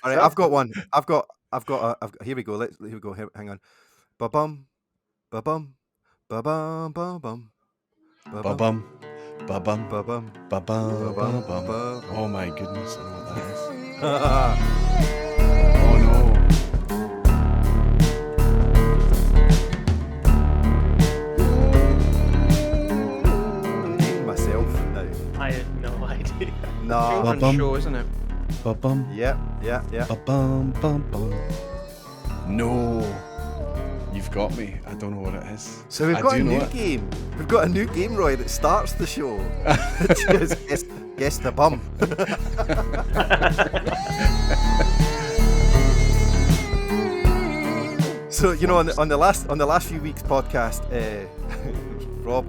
All right, I've got one. Here we go. Here we go. Hang on. Ba bum, ba bum, ba bum, ba bum, ba Ba bum, bum, ba bum, ba bum, ba bum, ba ba bum, bum. ba. Oh my goodness, I know what that is. Oh no. I'm dating myself now. I had no idea. No. Children's Ba-bum. show, isn't it? Ba bum, Yeah. ba bum, bum bum. No, you've got me. I don't know what it is. So we've I got do a know new it. game. We've got a new game, Roy, that starts the show. Which is guess the bum. So on the last few weeks podcast, Rob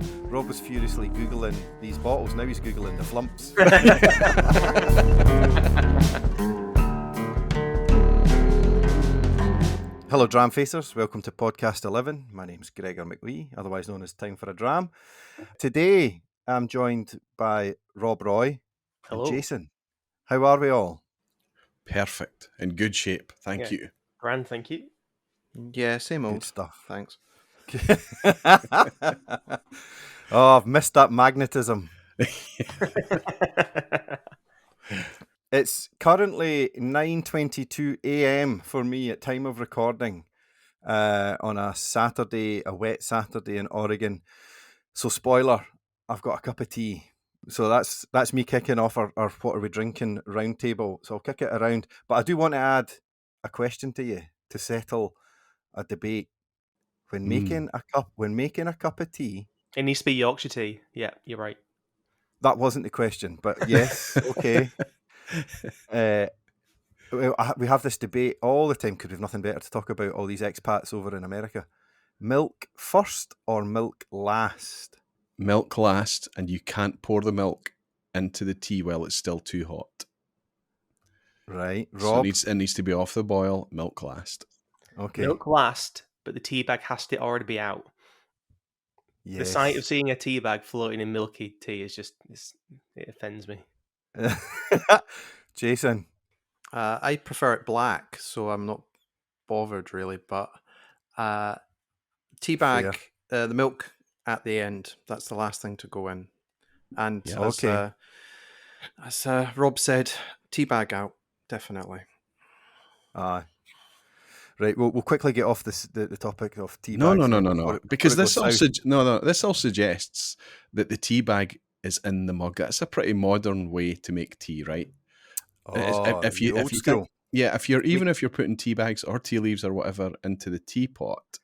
was furiously googling these bottles. Now he's googling the flumps. Hello, Dramfacers. Welcome to podcast 11. My name's Gregor McLee, otherwise known as Time for a Dram. Today, I'm joined by Rob Roy Hello. and Jason. How are we all? Perfect. In good shape. Thank you. Grand, thank you. Yeah, same old. Good stuff. Thanks. Oh, I've missed that magnetism. It's currently 9:22 a.m. for me at time of recording on a Saturday, a wet Saturday in Oregon. So spoiler, I've got a cup of tea. So that's me kicking off our what are we drinking round table. So I'll kick it around. But I do want to add a question to you to settle a debate. When making a cup of tea. It needs to be Yorkshire tea. Yeah, you're right. That wasn't the question, but yes, okay. We have this debate all the time because we've nothing better to talk about, all these expats over in America. Milk first or milk last? Milk last, and you can't pour the milk into the tea while it's still too hot. Right, So Rob? it needs to be off the boil, milk last. Okay. Milk last, but the tea bag has to already be out. Yes. The sight of seeing a tea bag floating in milky tea is it offends me. Jason? I prefer it black, so I'm not bothered really. But tea bag, the milk at the end, that's the last thing to go in. And Yeah, as Rob said, tea bag out, definitely. Right, we'll quickly get off the topic of tea No. bags. Because this all suggests that the tea bag is in the mug. That's a pretty modern way to make tea, right? If you're putting tea bags or tea leaves or whatever into the teapot,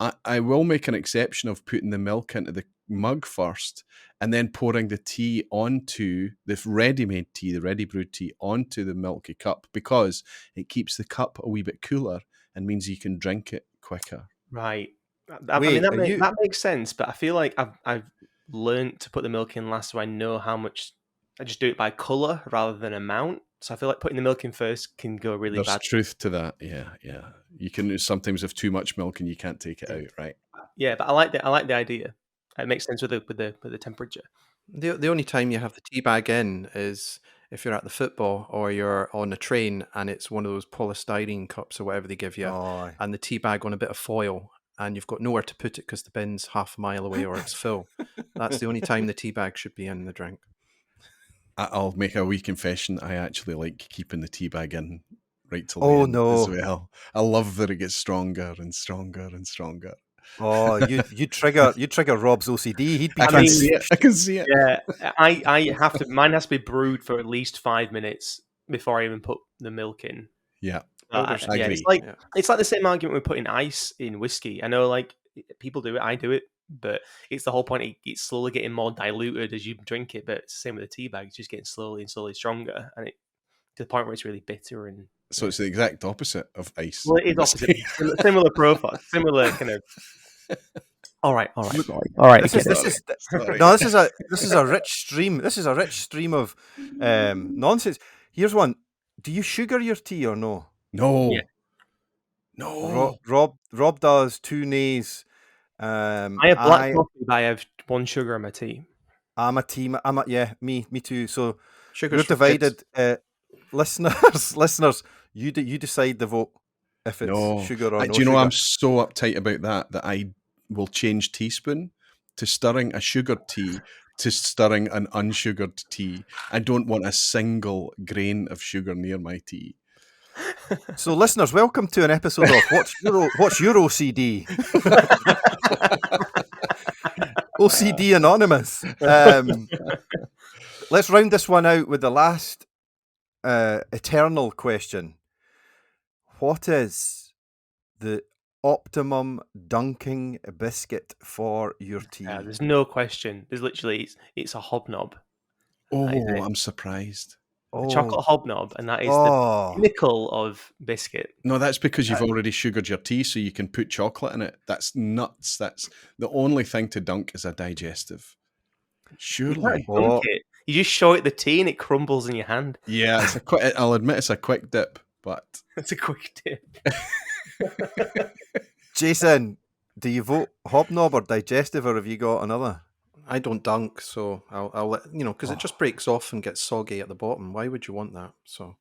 I will make an exception of putting the milk into the mug first and then pouring the tea onto the ready-made tea, the ready-brewed tea, onto the milky cup, because it keeps the cup a wee bit cooler and means you can drink it quicker. Right. That makes sense, but I feel like I've learned to put the milk in last, so I know how much. I just do it by colour rather than amount. So I feel like putting the milk in first can go really bad. There's truth to that. Yeah. You can sometimes have too much milk and you can't take it out, right? Yeah, but I like the idea. It makes sense with the temperature. The only time you have the tea bag in is if you're at the football or you're on a train and it's one of those polystyrene cups or whatever they give you, and the tea bag on a bit of foil, and you've got nowhere to put it because the bin's half a mile away or it's full. That's the only time the tea bag should be in the drink. I'll make a wee confession. I actually like keeping the tea bag in right till the end as well. I love that it gets stronger and stronger and stronger. Oh, you trigger Rob's OCD. He'd be. I can see it. Yeah, I have to. Mine has to be brewed for at least 5 minutes before I even put the milk in. Yeah, I agree. It's like the same argument with putting ice in whiskey. I know, like, people do it. I do it. But it's the whole point. It's slowly getting more diluted as you drink it. But it's the same with the tea bag. It's just getting slowly and slowly stronger, and it to the point where it's really bitter. And so it's the exact opposite of ice. Well, it is opposite. Similar profile, similar kind of. All right. This is a rich stream. This is a rich stream of nonsense. Here's one. Do you sugar your tea or no? No. Yeah. No. Rob does 2 nays. I have black coffee, but I have 1 sugar in my tea. I'm a tea. Me too. So Sugar's we're divided. listeners, you decide the vote if it's sugar or no do you know sugar. I'm so uptight about that I will change teaspoon to stirring a sugared tea to stirring an unsugared tea. I don't want a single grain of sugar near my tea. So, listeners, welcome to an episode of What's Your OCD? OCD Anonymous. Let's round this one out with the last eternal question. What is the optimum dunking biscuit for your tea? There's no question. There's literally it's a hobnob. Oh, I'm surprised. The chocolate hobnob, and that is the pinnacle of biscuit. No, that's because you've already sugared your tea, so you can put chocolate in it. That's nuts. That's the only thing to dunk is a digestive. Surely. You dunk it. You just show it the tea and it crumbles in your hand. Yeah, I'll admit it's a quick dip, but it's a quick dip. Jason, do you vote hobnob or digestive, or have you got another? I don't dunk, so I'll let because it just breaks off and gets soggy at the bottom. Why would you want that? So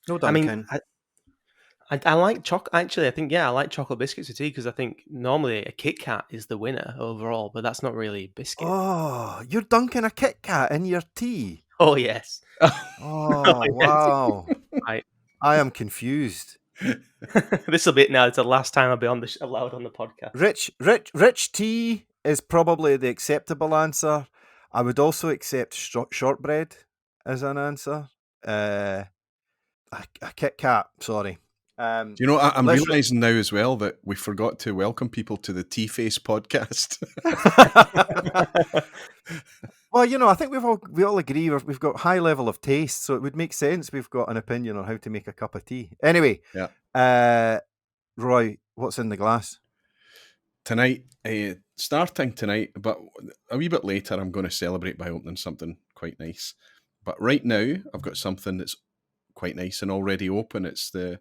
no dunking. I mean, I like chocolate. Actually, I think I like chocolate biscuits with tea because I think normally a Kit Kat is the winner overall, but that's not really biscuit. Oh, you're dunking a Kit Kat in your tea? Oh yes. Oh wow! I am confused. This will be it now. It's the last time I'll be allowed on the podcast. Rich tea is probably the acceptable answer. I would also accept shortbread as an answer. A Kit Kat, sorry. Do you know, I'm realising now as well that we forgot to welcome people to the Tea-Face podcast. Well, I think we all agree we've got high level of taste, so it would make sense we've got an opinion on how to make a cup of tea. Anyway, Roy, what's in the glass? Tonight, starting tonight, but a wee bit later, I'm going to celebrate by opening something quite nice. But right now, I've got something that's quite nice and already open. It's the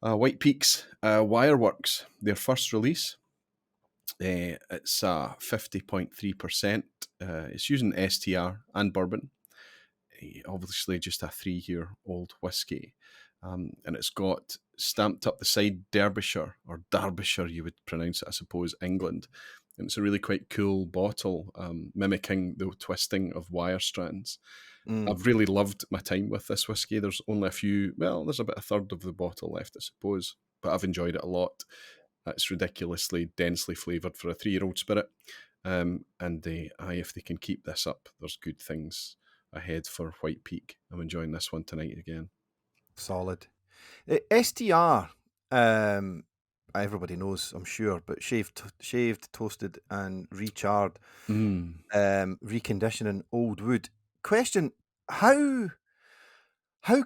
White Peaks Wireworks, their first release. It's 50.3%. It's using STR and bourbon. Obviously, just a 3-year-old whiskey. And it's got stamped up the side Derbyshire, or Derbyshire, you would pronounce it, I suppose, England. And it's a really quite cool bottle, mimicking the twisting of wire strands. I've really loved my time with this whiskey. There's only there's about a third of the bottle left, I suppose, but I've enjoyed it a lot. It's ridiculously densely flavoured for a 3-year-old spirit. And if they can keep this up, there's good things ahead for White Peak. I'm enjoying this one tonight again. Solid. STR, everybody knows, I'm sure, but shaved, toasted, and recharred, reconditioning old wood. Question: How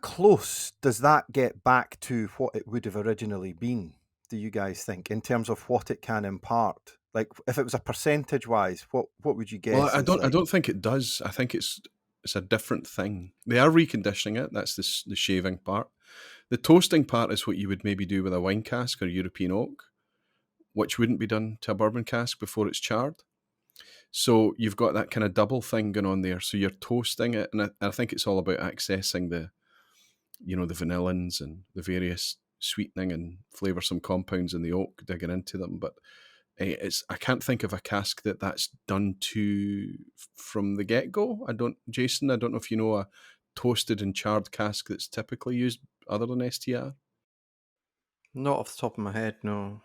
close does that get back to what it would have originally been? Do you guys think, in terms of what it can impart? Like, if it was a percentage wise, what would you guess? Well, I don't think it does. I think it's a different thing. They are reconditioning it. That's the shaving part. The toasting part is what you would maybe do with a wine cask or European oak, which wouldn't be done to a bourbon cask before it's charred. So you've got that kind of double thing going on there. So you're toasting it, and I think it's all about accessing the vanillins and the various sweetening and flavoursome compounds in the oak, digging into them. But I can't think of a cask that's done to from the get-go. Jason, I don't know if you know a toasted and charred cask that's typically used other than STR. Not off the top of my head, no.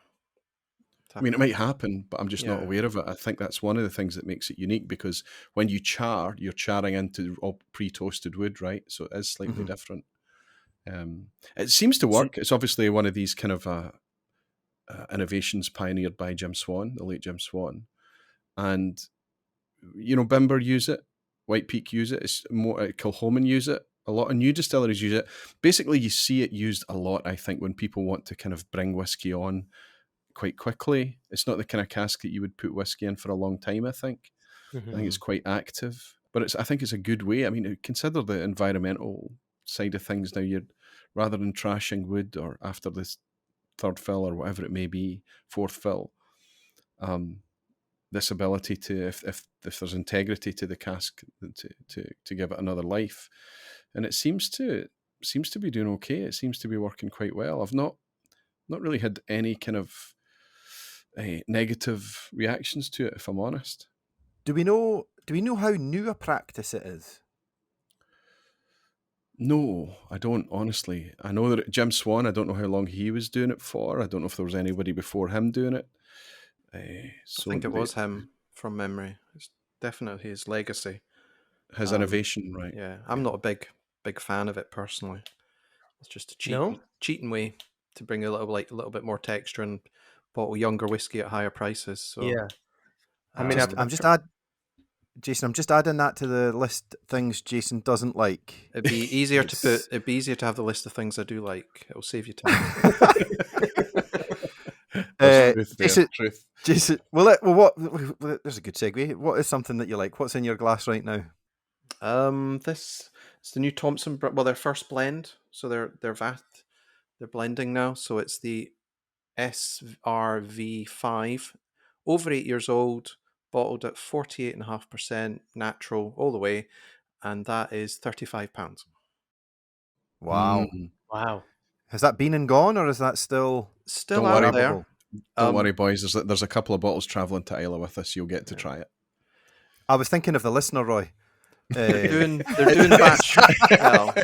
I mean, it might happen, but I'm just not aware of it. I think that's one of the things that makes it unique, because when you char, you're charring into all pre-toasted wood, right? So it is slightly different. It seems to work. It's obviously one of these kind of innovations pioneered by Jim Swan, the late Jim Swan. And, Bimber use it, White Peak use it, it's more Kilchoman use it, a lot of new distilleries use it. Basically, you see it used a lot, I think, when people want to kind of bring whiskey on quite quickly. It's not the kind of cask that you would put whiskey in for a long time, I think. I think it's quite active. But I think it's a good way. I mean, consider the environmental side of things now. You're, rather than trashing wood or after this third fill or whatever it may be, fourth fill, this ability to, if there's integrity to the cask, to give it another life, and it seems to be doing okay. It seems to be working quite well. I've not really had any kind of negative reactions to it, if I'm honest. Do we know how new a practice it is? No, I don't, honestly. I know that Jim Swan, I don't know how long he was doing it for. I don't know if there was anybody before him doing it. So I think it was him from memory. It's definitely his legacy. His innovation, right? Yeah, I'm not a big fan of it personally. It's just a cheating way to bring a little bit more texture and bottle younger whiskey at higher prices. So yeah, I mean, Jason, I'm just adding that to the list of things Jason doesn't like. It'd be easier to have the list of things I do like. It'll save you time. Truth. Jason, what? There's a good segue. What is something that you like? What's in your glass right now? This is the new Thompson. Well, their first blend. So they're blending now. So it's the SRV5, over 8 years old, bottled at 48.5% natural all the way, and that is £35. Wow! Wow! Has that been and gone, or is that still out there? Don't worry, boys. There's a couple of bottles travelling to Isla with us. You'll get to try it. I was thinking of the listener, Roy. They're doing batch. Well.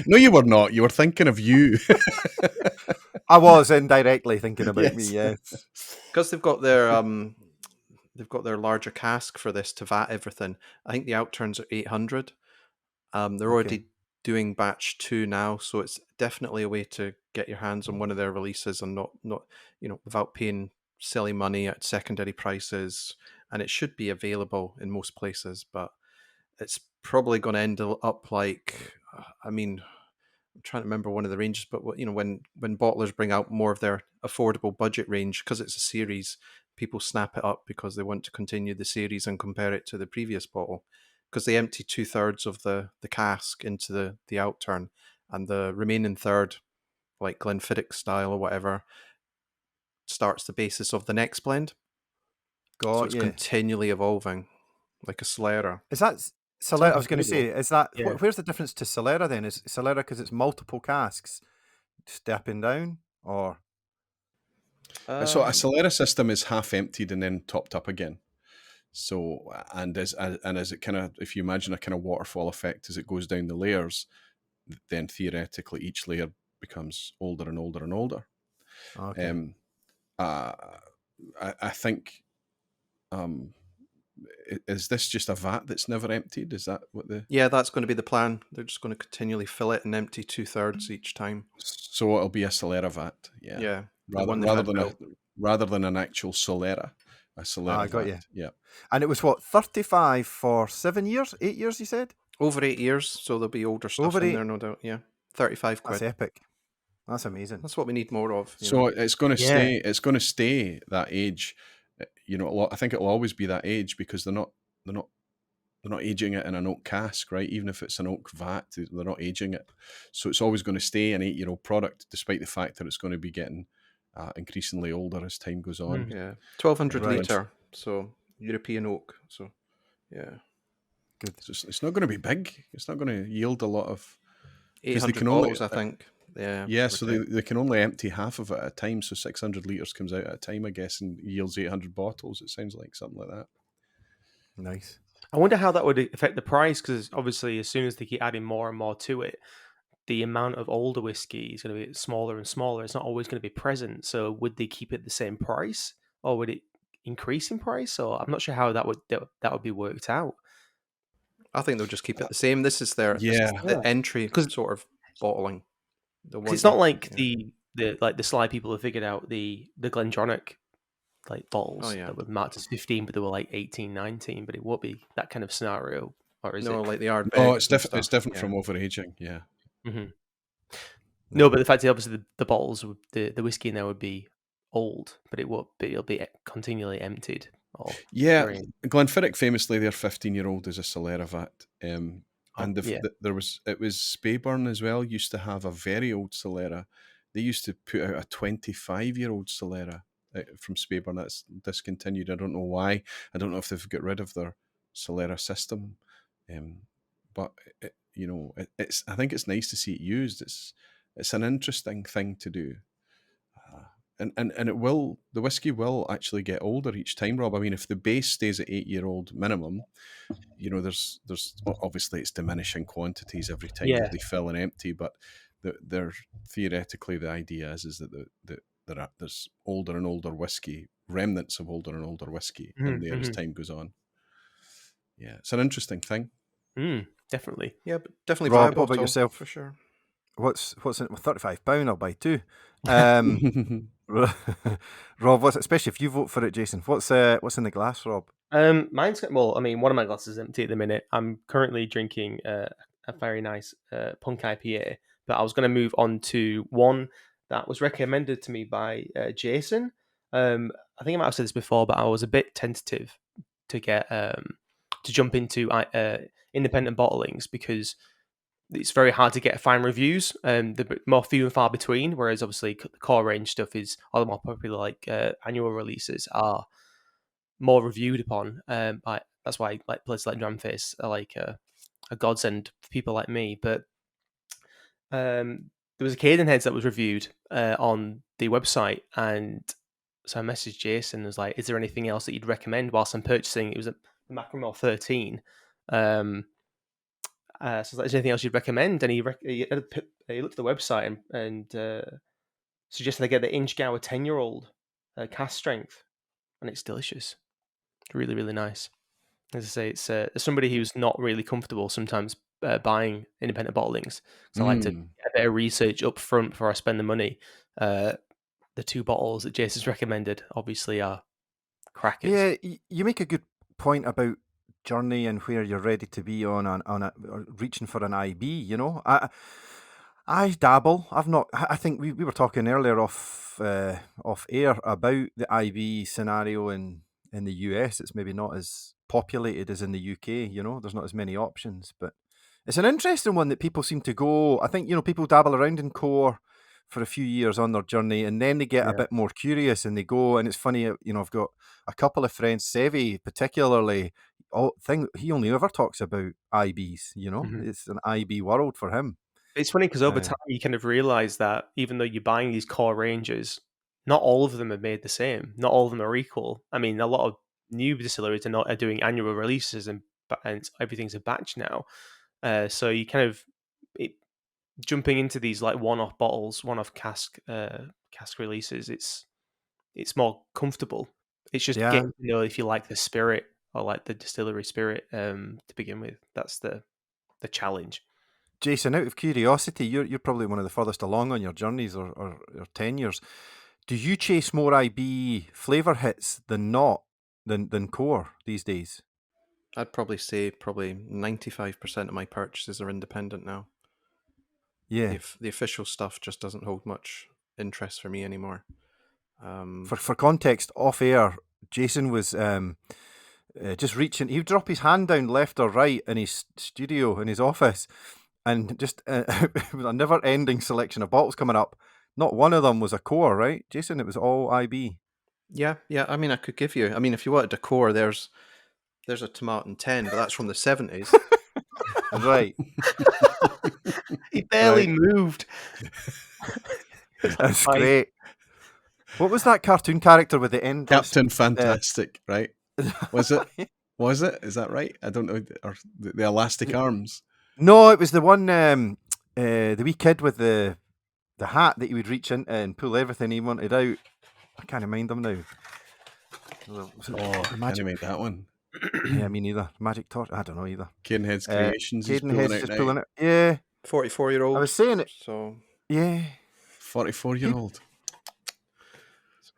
No, you were not. You were thinking of you. I was indirectly thinking about me. Yes, because they've got their larger cask for this to vat everything. I think the outturns are 800. They're already doing batch 2 now, so it's definitely a way to get your hands on one of their releases and not without paying silly money at secondary prices. And it should be available in most places, but it's probably going to end up like, I mean, I'm trying to remember one of the ranges, but when bottlers bring out more of their affordable budget range, because it's a series, people snap it up because they want to continue the series and compare it to the previous bottle, because they empty 2/3 of the cask into the outturn, and the remaining third, like Glenfiddich style or whatever, starts the basis of the next blend. So it's continually evolving, like a Solera. Is that Solera? I was going to say, is that where's the difference to Solera then? Is Solera because it's multiple casks stepping down, or so a Solera system is half emptied and then topped up again. So and as it kind of, if you imagine a kind of waterfall effect as it goes down the layers, then theoretically each layer becomes older and older and older. Okay. I think. Is this just a vat that's never emptied? Is that what the? Yeah, that's going to be the plan. They're just going to continually fill it and empty 2/3 each time. So it'll be a Solera vat. Yeah. Yeah. Rather than an actual Solera. A Solera I got vat. you. Yeah. And it was what, 35 for 7 years, 8 years? You said over 8 years, so there'll be older stuff in there, no doubt. Yeah, 35 quid. That's epic. That's amazing. That's what we need more of. So it's going to stay. It's going to stay that age. I think it'll always be that age because they're not aging it in an oak cask, right? Even if it's an oak vat, they're not aging it. So it's always going to stay an 8-year-old product, despite the fact that it's going to be getting increasingly older as time goes on. Yeah, 1,200 litre, so European oak. So yeah, good. So it's not going to be big. It's not going to yield a lot of. 800 bottles, I think. Yeah, so they can only empty half of it at a time, so 600 litres comes out at a time, I guess, and yields 800 bottles. It sounds like something like that. Nice. I wonder how that would affect the price, because obviously as soon as they keep adding more and more to it, the amount of older whiskey is going to be smaller and smaller. It's not always going to be present. So would they keep it the same price, or would it increase in price? Or I'm not sure how that would be worked out. I think they'll just keep it the same. This is the entry sort of bottling. It's not like the Sly people have figured out the Glendronach like bottles that were marked as 15, but they were like 18, 19. But it won't be that kind of scenario, or is it? No, like the Ardbeg. Oh, it's different. It's different from overaging. Yeah. Mm-hmm. No, but the fact is, obviously, the bottles, the whiskey in there would be old, but it won't. But it'll be continually emptied. Glenfiddich famously, their 15-year-old is a Solera vat. It was Speyburn as well used to have a very old Solera. They used to put out a 25-year-old Solera from Speyburn. That's discontinued. I don't know why. I don't know if they've got rid of their Solera system. but I think it's nice to see it used. It's an interesting thing to do. And the whiskey will actually get older each time, Rob. I mean, if the base stays at 8-year-old minimum, there's obviously it's diminishing quantities every time that they fill and empty, but they're theoretically the idea is that there's older and older whiskey, remnants of older and older whiskey in there as time goes on. Yeah, it's an interesting thing. Definitely. Yeah, but definitely Rob, viable. What about yourself? For sure. What's in it? £35, I'll buy two. Rob, especially if you vote for it, Jason? What's in the glass, Rob? Mine's one of my glasses is empty at the minute. I'm currently drinking a very nice punk IPA, but I was going to move on to one that was recommended to me by Jason. I think I might have said this before, but I was a bit tentative to get to jump into independent bottlings because it's very hard to get fine reviews. They're more few and far between, whereas obviously the core range stuff is all the more popular, like annual releases are more reviewed upon. That's why like places like Dramface are like a godsend for people like me. But there was a Cadenheads that was reviewed on the website, and so I messaged Jason and was like, is there anything else that you'd recommend whilst I'm purchasing? It was a Macromore 13. So is there anything else you'd recommend? And he looked at the website and suggested I get the Inchgour 10-year-old cask strength, and it's delicious. It's really, really nice. As I say, it's as somebody who's not really comfortable sometimes buying independent bottlings, so I like to get a bit of research up front before I spend the money. The two bottles that Jason's recommended obviously are crackers. Yeah, you make a good point about journey and where you're ready to be on reaching for an IB. I dabble. I've not. I think we were talking earlier off air about the IB scenario in the US. It's maybe not as populated as in the UK. There's not as many options, but it's an interesting one that people seem to go. I think people dabble around in core for a few years on their journey, and then they get a bit more curious and they go. And it's funny, I've got a couple of friends, Sevi particularly. He only ever talks about IBs. It's an IB world for him. It's funny because over time you kind of realize that even though you're buying these core ranges, not all of them are made the same. Not all of them are equal. I mean, a lot of new distilleries are doing annual releases and everything's a batch now. So you kind of jumping into these like one-off bottles, one-off cask releases. It's more comfortable. It's just getting to know if you like the spirit or like the distillery spirit to begin with. That's the challenge. Jason, out of curiosity, you're probably one of the furthest along on your journeys or tenures. Do you chase more IB flavour hits than core these days? I'd probably say 95% of my purchases are independent now. Yeah. The official stuff just doesn't hold much interest for me anymore. For context, off air, Jason was just reaching. He'd drop his hand down left or right in his studio, in his office, and just it was a never-ending selection of bottles coming up. Not one of them was a core, right, Jason? It was all IB. Yeah. I mean, I could give you. I mean, if you wanted a core, there's a Tomatin 10, but that's from the 70s. Right. He barely moved. That's great. What was that cartoon character with the end? Captain Fantastic, right? Was it? Was it? Is that right? I don't know. Or the elastic arms. No, it was the one, the wee kid with the hat that he would reach into and pull everything he wanted out. I can't mind them now. I can't mind that one. Yeah, me neither. Magic Torch. I don't know either. Cadenhead's Creations. Cadenhead's just pulling it. Yeah. 44-year-old. I was saying it. So yeah. 44-year-old.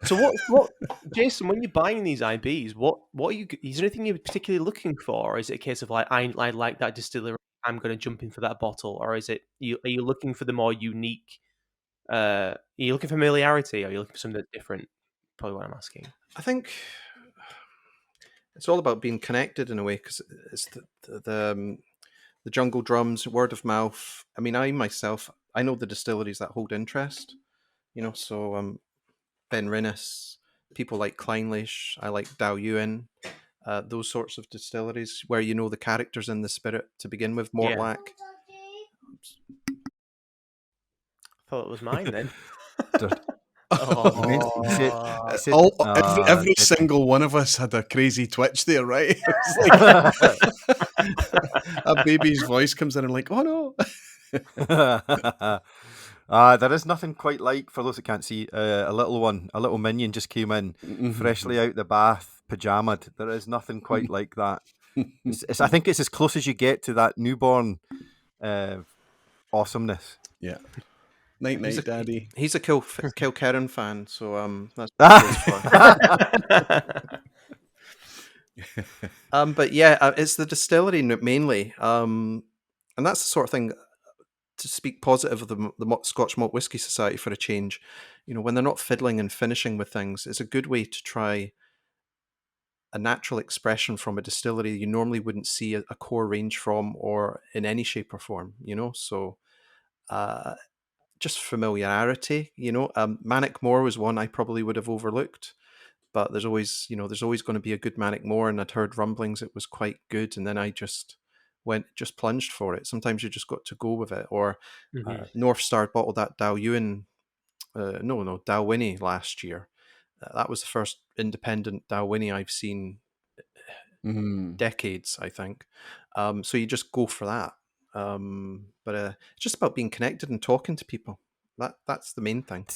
So what, Jason? When you're buying these IBs, what are you? Is there anything you're particularly looking for, or is it a case of like I like that distillery, I'm going to jump in for that bottle, or is it are you looking for the more unique? Are you looking for familiarity, or are you looking for something different? Probably what I'm asking. I think it's all about being connected in a way, because it's the jungle drums, word of mouth. I mean, I know the distilleries that hold interest, so Ben Rinnes, people like Kleinlich, I like Dao Yuan, those sorts of distilleries where you know the characters in the spirit to begin with. Mortlach. I thought it was mine then. Every single one of us had a crazy twitch there, right? It was like a baby's voice comes in and like, oh no. There is nothing quite like, for those that can't see, a little minion just came in, freshly out the bath, pajamaed. There is nothing quite like that. I think it's as close as you get to that newborn awesomeness. Yeah. Night, Daddy. He's a Kilkerran fan, so that's but yeah, it's the distillery mainly, and that's the sort of thing. To speak positive of the Scotch Malt Whisky Society for a change, when they're not fiddling and finishing with things, it's a good way to try a natural expression from a distillery you normally wouldn't see a core range from, or in any shape or form. So. Just familiarity, Manic Moor was one I probably would have overlooked, but there's always going to be a good Manic Moor, and I'd heard rumblings it was quite good, and then I just plunged for it. Sometimes you just got to go with it. Or North Star bottled that Dalwhinnie last year. That was the first independent Dalwhinnie I've seen decades, I think. So you just go for that. But it's just about being connected and talking to people. That's the main thing.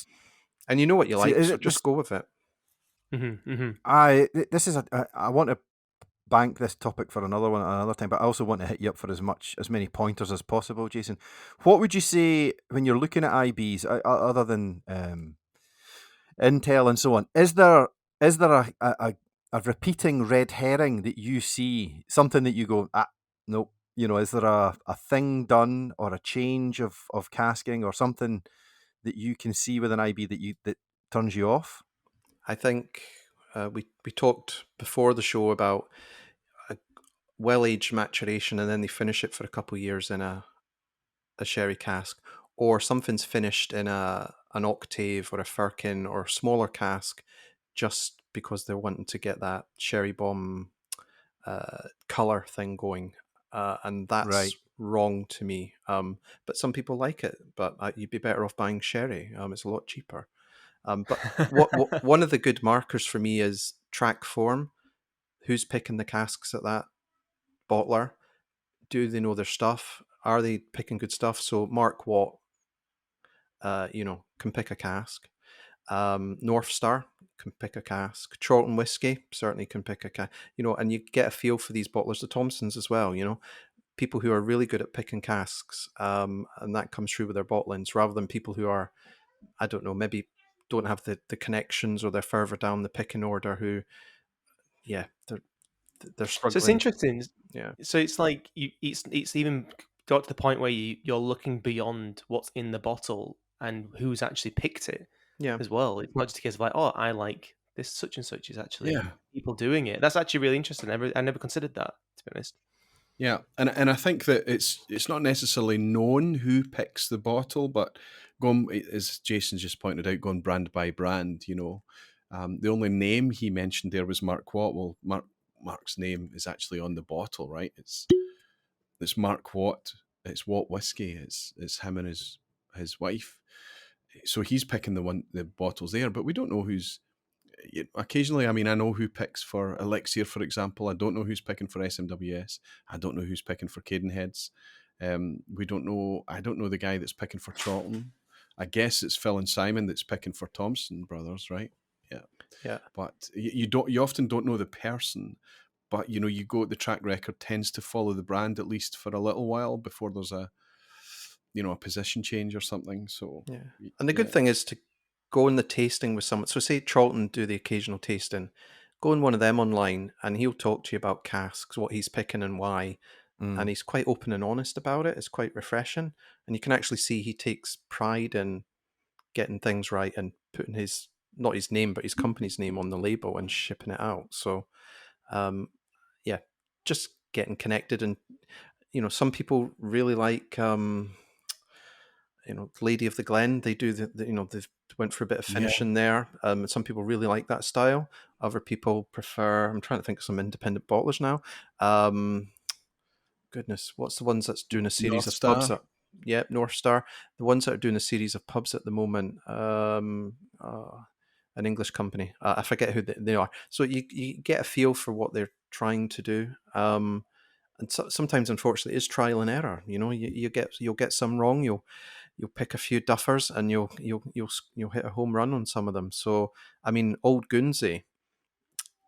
And you know what you like, so just go with it. I want to bank this topic for another one another time, but I also want to hit you up for as many pointers as possible, Jason. What would you say when you're looking at IBs, other than Intel and so on? Is there a repeating red herring that you see, something that you go, nope? Is there a thing done or a change of casking or something that you can see with an IB that turns you off? I think we talked before the show about a well-aged maturation, and then they finish it for a couple of years in a sherry cask, or something's finished in an octave or a firkin or smaller cask, just because they're wanting to get that sherry bomb color thing going. And that's wrong to me. But some people like it, but you'd be better off buying sherry. It's a lot cheaper. But one of the good markers for me is track form. Who's picking the casks at that bottler? Do they know their stuff? Are they picking good stuff? So Mark Watt, can pick a cask. North Star can pick a cask. Charlton Whiskey certainly can pick a cask. And you get a feel for these bottlers. The Thompsons as well. People who are really good at picking casks, and that comes through with their bottlings, rather than people who are, I don't know, maybe don't have the connections, or they're further down the picking order, who, they're struggling. So it's interesting. Yeah. So it's like it's even got to the point where you're looking beyond what's in the bottle and who's actually picked it. Yeah. As well. It's not just a case of like, oh, I like this such and such. Is actually people doing it. That's actually really interesting. I never considered that, to be honest. Yeah, and I think that it's not necessarily known who picks the bottle, but going, as Jason just pointed out, going brand by brand. The only name he mentioned there was Mark Watt. Well, Mark's name is actually on the bottle, right? It's Mark Watt. It's Watt Whiskey. It's him and his wife. So he's picking the bottles there, but we don't know who's. Occasionally, I know who picks for Elixir, for example. I don't know who's picking for SMWS. I don't know who's picking for Cadenheads. We don't know. I don't know the guy that's picking for Charlton. I guess it's Phil and Simon that's picking for Thompson Brothers, right? Yeah. But you often don't know the person. But you go. The track record tends to follow the brand at least for a little while before there's a position change or something. So and the good thing is to go in the tasting with someone. So say Charlton do the occasional tasting, go in one of them online, and he'll talk to you about casks, what he's picking and why. And he's quite open and honest about it. It's quite refreshing, and you can actually see he takes pride in getting things right and putting not his name but his company's name on the label and shipping it out. So just getting connected. And some people really like Lady of the Glen. They do the went for a bit of finishing there. Some people really like that style. Other people prefer. I'm trying to think of some independent bottlers now. Goodness, what's the ones that's doing a series of pubs? North Star. The ones that are doing a series of pubs at the moment. An English company. I forget who they are. So you get a feel for what they're trying to do. And sometimes, unfortunately, it's trial and error. You know, you'll get some wrong. You'll pick a few duffers, and you'll hit a home run on some of them. So, I mean, Old Guernsey,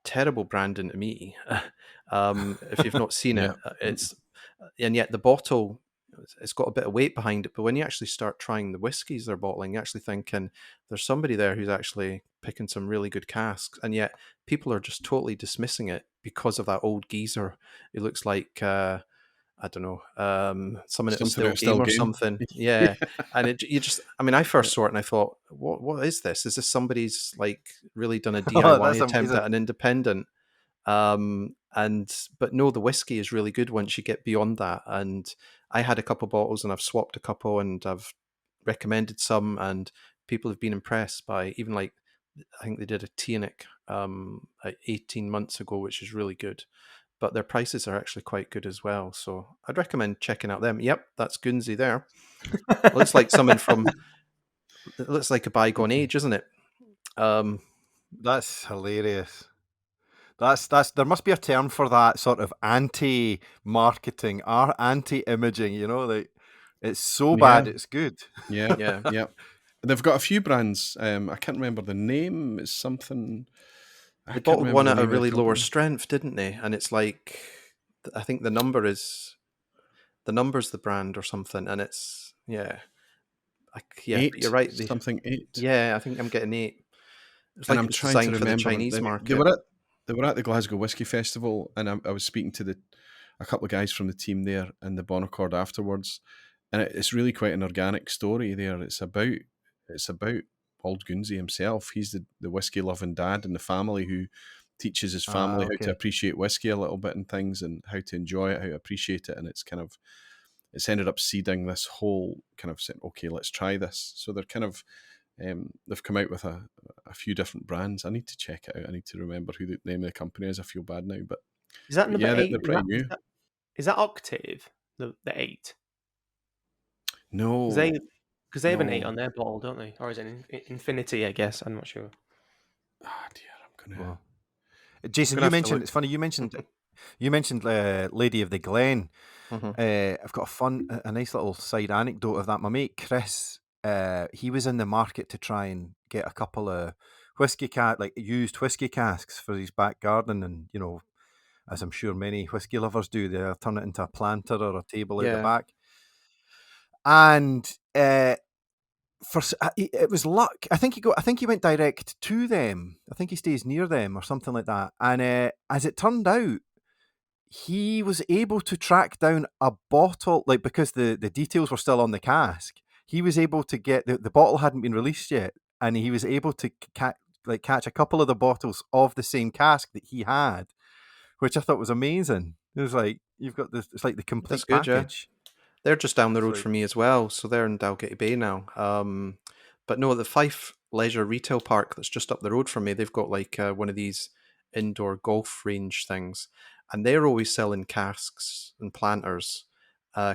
terrible branding to me. If you've not seen it, and yet the bottle, it's got a bit of weight behind it. But when you actually start trying the whiskies they're bottling, you're actually thinking there's somebody there who's actually picking some really good casks, and yet people are just totally dismissing it because of that old geezer. It looks like I don't know, someone at a still game or something. Yeah. And I first saw it and I thought, what is this? Is this somebody's like really done a DIY attempt at an independent? But no, the whiskey is really good once you get beyond that. And I had a couple bottles and I've swapped a couple and I've recommended some, and people have been impressed by even I think they did a Teanic 18 months ago, which is really good. But their prices are actually quite good as well. So I'd recommend checking out them. Yep, that's Guernsey there. Looks like someone it looks like a bygone age, isn't it? That's hilarious. There must be a term for that sort of anti-marketing or anti-imaging, you know, like it's so bad it's good. Yeah. They've got a few brands. I can't remember the name. It's something. They bottled one at a really lower strength, didn't they? And it's like, I think the number's the brand or something, and it's 8, you're right. Something 8. Yeah, I think I'm getting 8. It's like I'm trying to remember. For the Chinese market. They were at the Glasgow Whisky Festival, and I was speaking to a couple of guys from the team there in the Bon Accord afterwards, and it's really quite an organic story there. It's about Old Guernsey himself. He's the whiskey loving dad in the family who teaches his family how to appreciate whiskey a little bit and things, and how to enjoy it, how to appreciate it. And it's ended up seeding this whole kind of saying, okay, let's try this. So they're kind of they've come out with a few different brands. I need to check it out. I need to remember who the name of the company is. I feel bad now, but is that number 8? They're pretty new. Is that Octave the 8? No. Because they have an 8 on their bottle, don't they? Or is it Infinity, I guess? I'm not sure. Ah, dear, I'm going to... Jason, you mentioned... It's funny, you mentioned Lady of the Glen. Mm-hmm. I've got a nice little side anecdote of that. My mate, Chris, he was in the market to try and get a couple of used whiskey casks for his back garden. And, you know, as I'm sure many whiskey lovers do, they'll turn it into a planter or a table out the back. And it was luck. I think he went direct to them. I think he stays near them or something like that. And as it turned out, he was able to track down a bottle, because the details were still on the cask. He was able to get the bottle hadn't been released yet, and he was able to catch a couple of the bottles of the same cask that he had, which I thought was amazing. It was like you've got this. It's like the complete package. Yeah. They're just down the road from me as well, so they're in Dalgety Bay now. But no, the Fife Leisure Retail Park that's just up the road from me, they've got one of these indoor golf range things, and they're always selling casks and planters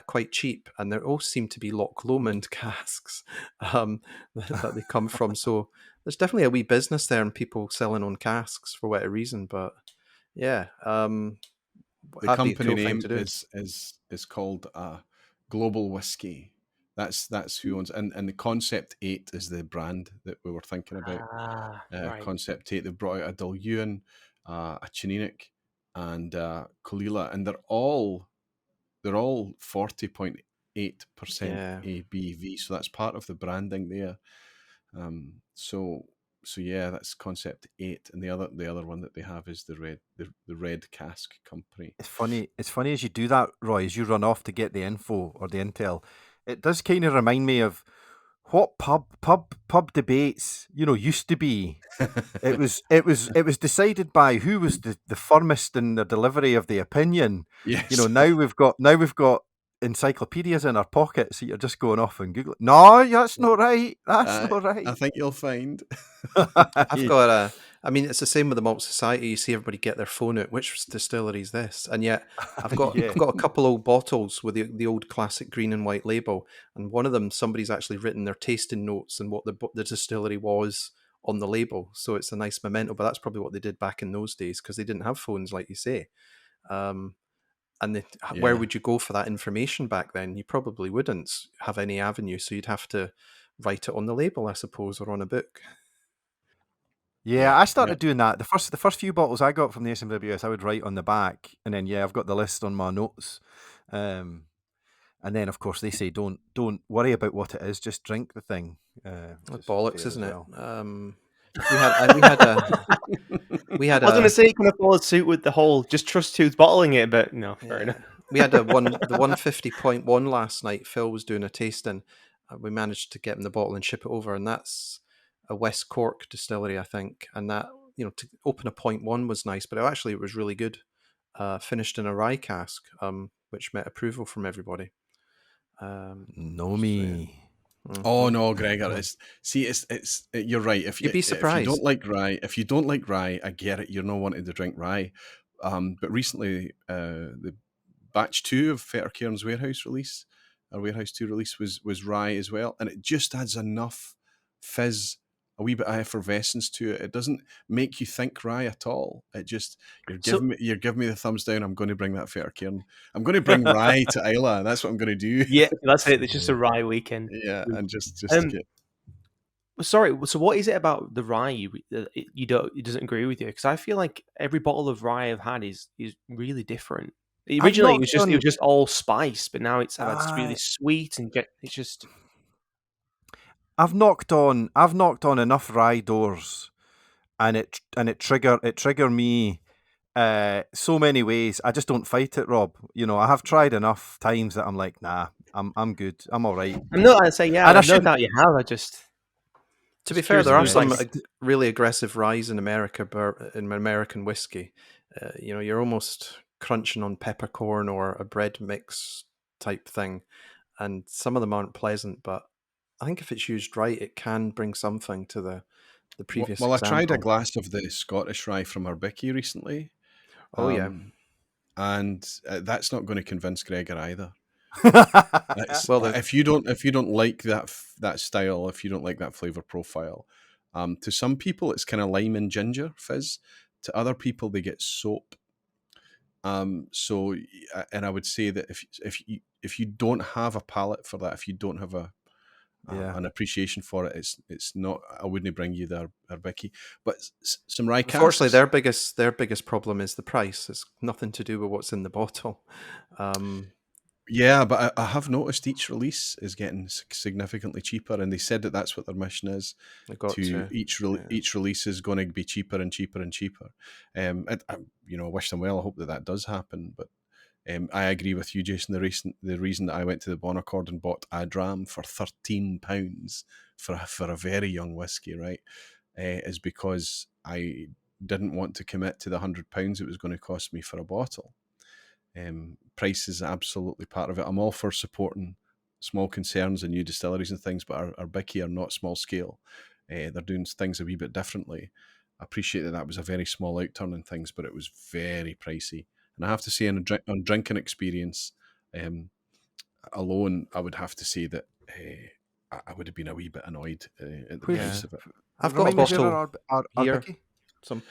quite cheap, and they all seem to be Loch Lomond casks that they come from. So there's definitely a wee business there and people selling on casks for whatever reason. But yeah, the company name is called Global Whiskey. That's who owns, and the Concept 8 is the brand that we were thinking about. Right. Concept 8. They've brought out a Dulhuan, a Chininik, and Colila, and they're all 40.8% ABV. So that's part of the branding there. So yeah, that's Concept 8, and the other one that they have is the Red Cask Company. It's funny as you do that, Roy, as you run off to get the info or the intel. It does kind of remind me of what pub debates, used to be. It was decided by who was the firmest in the delivery of the opinion. Yes. Now we've got encyclopedias in our pocket, so you're just going off and Google. No, that's not right. That's not right. I think you'll find. I've got I mean, it's the same with the Malt Society. You see everybody get their phone out. Which distillery is this? And yet, I've got Yeah. I've got a couple old bottles with the old classic green and white label, and one of them somebody's actually written their tasting notes and what the distillery was on the label. So it's a nice memento. But that's probably what they did back in those days because they didn't have phones, like you say. Where would you go for that information back then? You probably wouldn't have any avenue, so you'd have to write it on the label, I suppose, or on a book. Yeah, I started doing that. The first few bottles I got from the SMWS, I would write on the back, and then I've got the list on my notes. And then of course they say don't worry about what it is, just drink the thing. Bollocks, isn't it? We had. I was going to say it kind of follows suit with the whole just trust who's bottling it, but no, fair enough. We had the 150.1 last night. Phil was doing a tasting. We managed to get him the bottle and ship it over, and that's a West Cork distillery, I think. And that, to open a 0.1 was nice, but it was really good. Finished in a rye cask, which met approval from everybody. Oh no, Gregor! You're right. You'd be surprised. If you don't like rye, I get it. You're not wanting to drink rye. But recently, the batch 2 of Fettercairn's Warehouse 2 release was rye as well, and it just adds enough fizz, a wee bit of effervescence to it. It doesn't make you think rye at all. It just you're giving me the thumbs down. I'm going to bring that Fettercairn. I'm going to bring rye to Isla. That's what I'm going to do. Yeah, that's it. It's just a rye weekend. Yeah, and just Sorry. So, what is it about the rye it doesn't agree with you? Because I feel like every bottle of rye I've had is really different. Originally, it was just all spice, but now it's really sweet and it's just. I've knocked on enough rye doors, and it trigger me so many ways. I just don't fight it, Rob. I have tried enough times that I'm like, nah, I'm good. I'm all right. I'm not going to say yeah. I no doubt you have. I just. To be fair, there are some really aggressive ryes in America, in American whiskey. You're almost crunching on peppercorn or a bread mix type thing, and some of them aren't pleasant, but I think if it's used right, it can bring something to the previous example. I tried a glass of the Scottish rye from Arbickie recently. Oh, yeah. And that's not going to convince Gregor either. Well, if you don't like that style, if you don't like that flavor profile, to some people it's kind of lime and ginger fizz. To other people, they get soap. And I would say that if you don't have a palate for that, if you don't have an appreciation for it, it's not. I wouldn't bring you the Arbickie, but some rye casks. Unfortunately, their biggest problem is the price. It's nothing to do with what's in the bottle. Yeah, but I have noticed each release is getting significantly cheaper, and they said that that's what their mission is. Each release is going to be cheaper and cheaper and cheaper. I wish them well. I hope that does happen, but. I agree with you, Jason. The reason that I went to the Bonaccord and bought a dram for £13 for a very young whiskey, right, is because I didn't want to commit to the £100 it was going to cost me for a bottle. Price is absolutely part of it. I'm all for supporting small concerns and new distilleries and things, but our Bicky are not small scale. They're doing things a wee bit differently. I appreciate that was a very small outturn and things, but it was very pricey. And I have to say, on drinking experience alone, I would have to say that I would have been a wee bit annoyed at the price of it. I've got a bottle here. Some